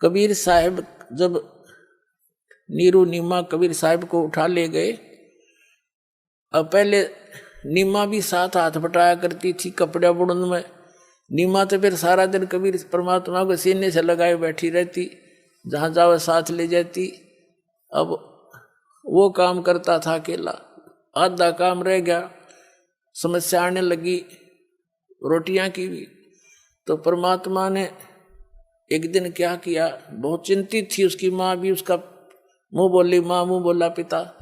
कबीर साहब जब नीरू नीमा कबीर साहब को उठा ले गए, अब पहले नीमा भी साथ हाथ बटाया करती थी कपड़े बुड़न में। नीमा तो फिर सारा दिन कबीर परमात्मा को सीने से लगाए बैठी रहती, जहाँ जाओ साथ ले जाती। अब वो काम करता था अकेला, आधा काम रह गया, समस्या आने लगी रोटियां की भी। तो परमात्मा ने एक दिन क्या किया, बहुत चिंतित थी उसकी माँ भी, उसका मुंह बोली माँ, मुंह बोला पिता।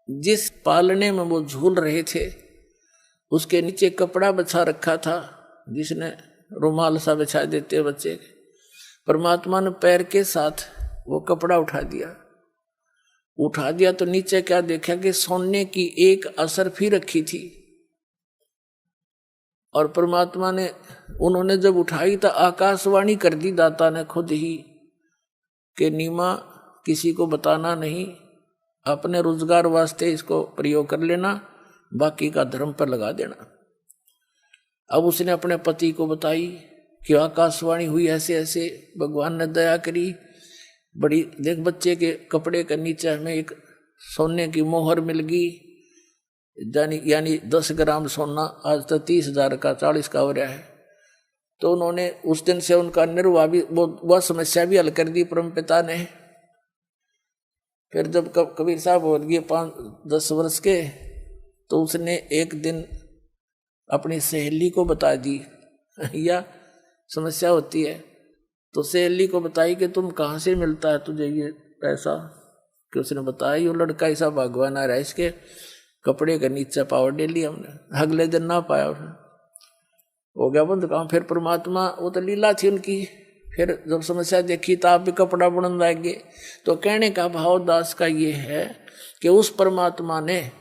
जिस पालने में वो झूल रहे थे उसके नीचे कपड़ा बिछा रखा था, जिसने रुमाल सा बिछा देते बच्चे। परमात्मा ने पैर के साथ वो कपड़ा उठा दिया तो नीचे क्या देखा कि सोने की एक असरफी रखी थी। और परमात्मा ने, उन्होंने जब उठाई तो आकाशवाणी कर दी दाता ने खुद ही कि नीमा किसी को बताना नहीं, अपने रोजगार वास्ते इसको प्रयोग कर लेना, बाकी का धर्म पर लगा देना। अब उसने अपने पति को बताई कि आकाशवाणी हुई ऐसे ऐसे, भगवान ने दया करी, बड़ी देख बच्चे के कपड़े के नीचे हमें एक सोने की मोहर मिल गई, यानी 10 ग्राम सोना, आज तो 30,000 का 40 का हो रहा है। तो उन्होंने उस दिन से उनका निर्वाह भी, वह समस्या भी हल कर दी परमपिता ने। फिर जब कबीर साहब हो गए 5-10 वर्ष के, तो उसने एक दिन अपनी सहेली को बता दी, या समस्या होती है तो सहेली को बताई कि तुम कहाँ से मिलता है तुझे ये पैसा, कि उसने बताया ये लड़का ऐसा भगवान आ रहा है, इसके कपड़े का नीचे पावर दे लिया हमने। अगले दिन ना पाया, उसने हो गया बंद काम। फिर परमात्मा, वो तो लीला थी उनकी, फिर जब समस्या देखी तो आप भी कपड़ा बुनने लगे। तो कहने का भाव दास का ये है कि उस परमात्मा ने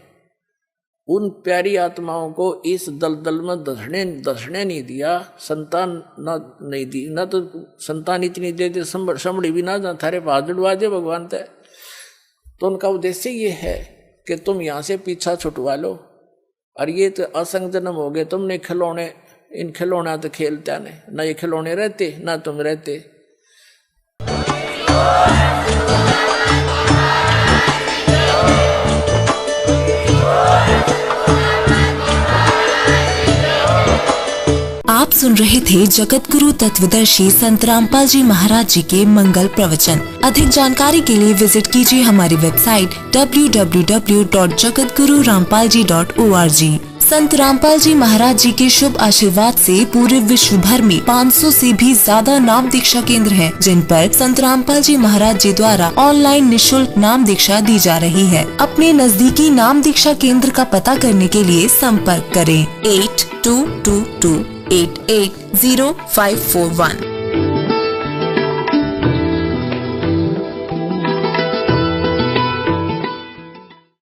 उन प्यारी आत्माओं को इस दलदल में धसने नहीं दिया, संतान नहीं दी, ना तो संतान इतनी दे दे संभड़ी भी ना थारे भाग जुड़वा दे भगवान तय। तो उनका उद्देश्य ये है कि तुम यहाँ से पीछा छुटवा लो, और ये तो असंग जन्म हो गए, तुमने खिलौने, इन खिलौना तो खेलता नहीं, ना ये खिलौने रहते ना तुम रहते। आप सुन रहे थे जगत गुरु तत्वदर्शी संत रामपाल जी महाराज जी के मंगल प्रवचन। अधिक जानकारी के लिए विजिट कीजिए हमारी वेबसाइट www.jagatgururampalji.org। संत रामपाल जी महाराज जी के शुभ आशीर्वाद से पूरे विश्व भर में 500 से भी ज्यादा नाम दीक्षा केंद्र हैं, जिन पर संत रामपाल जी महाराज जी द्वारा ऑनलाइन निशुल्क नाम दीक्षा दी जा रही है। अपने नजदीकी नाम दीक्षा केंद्र का पता करने के लिए संपर्क करें 8222880541।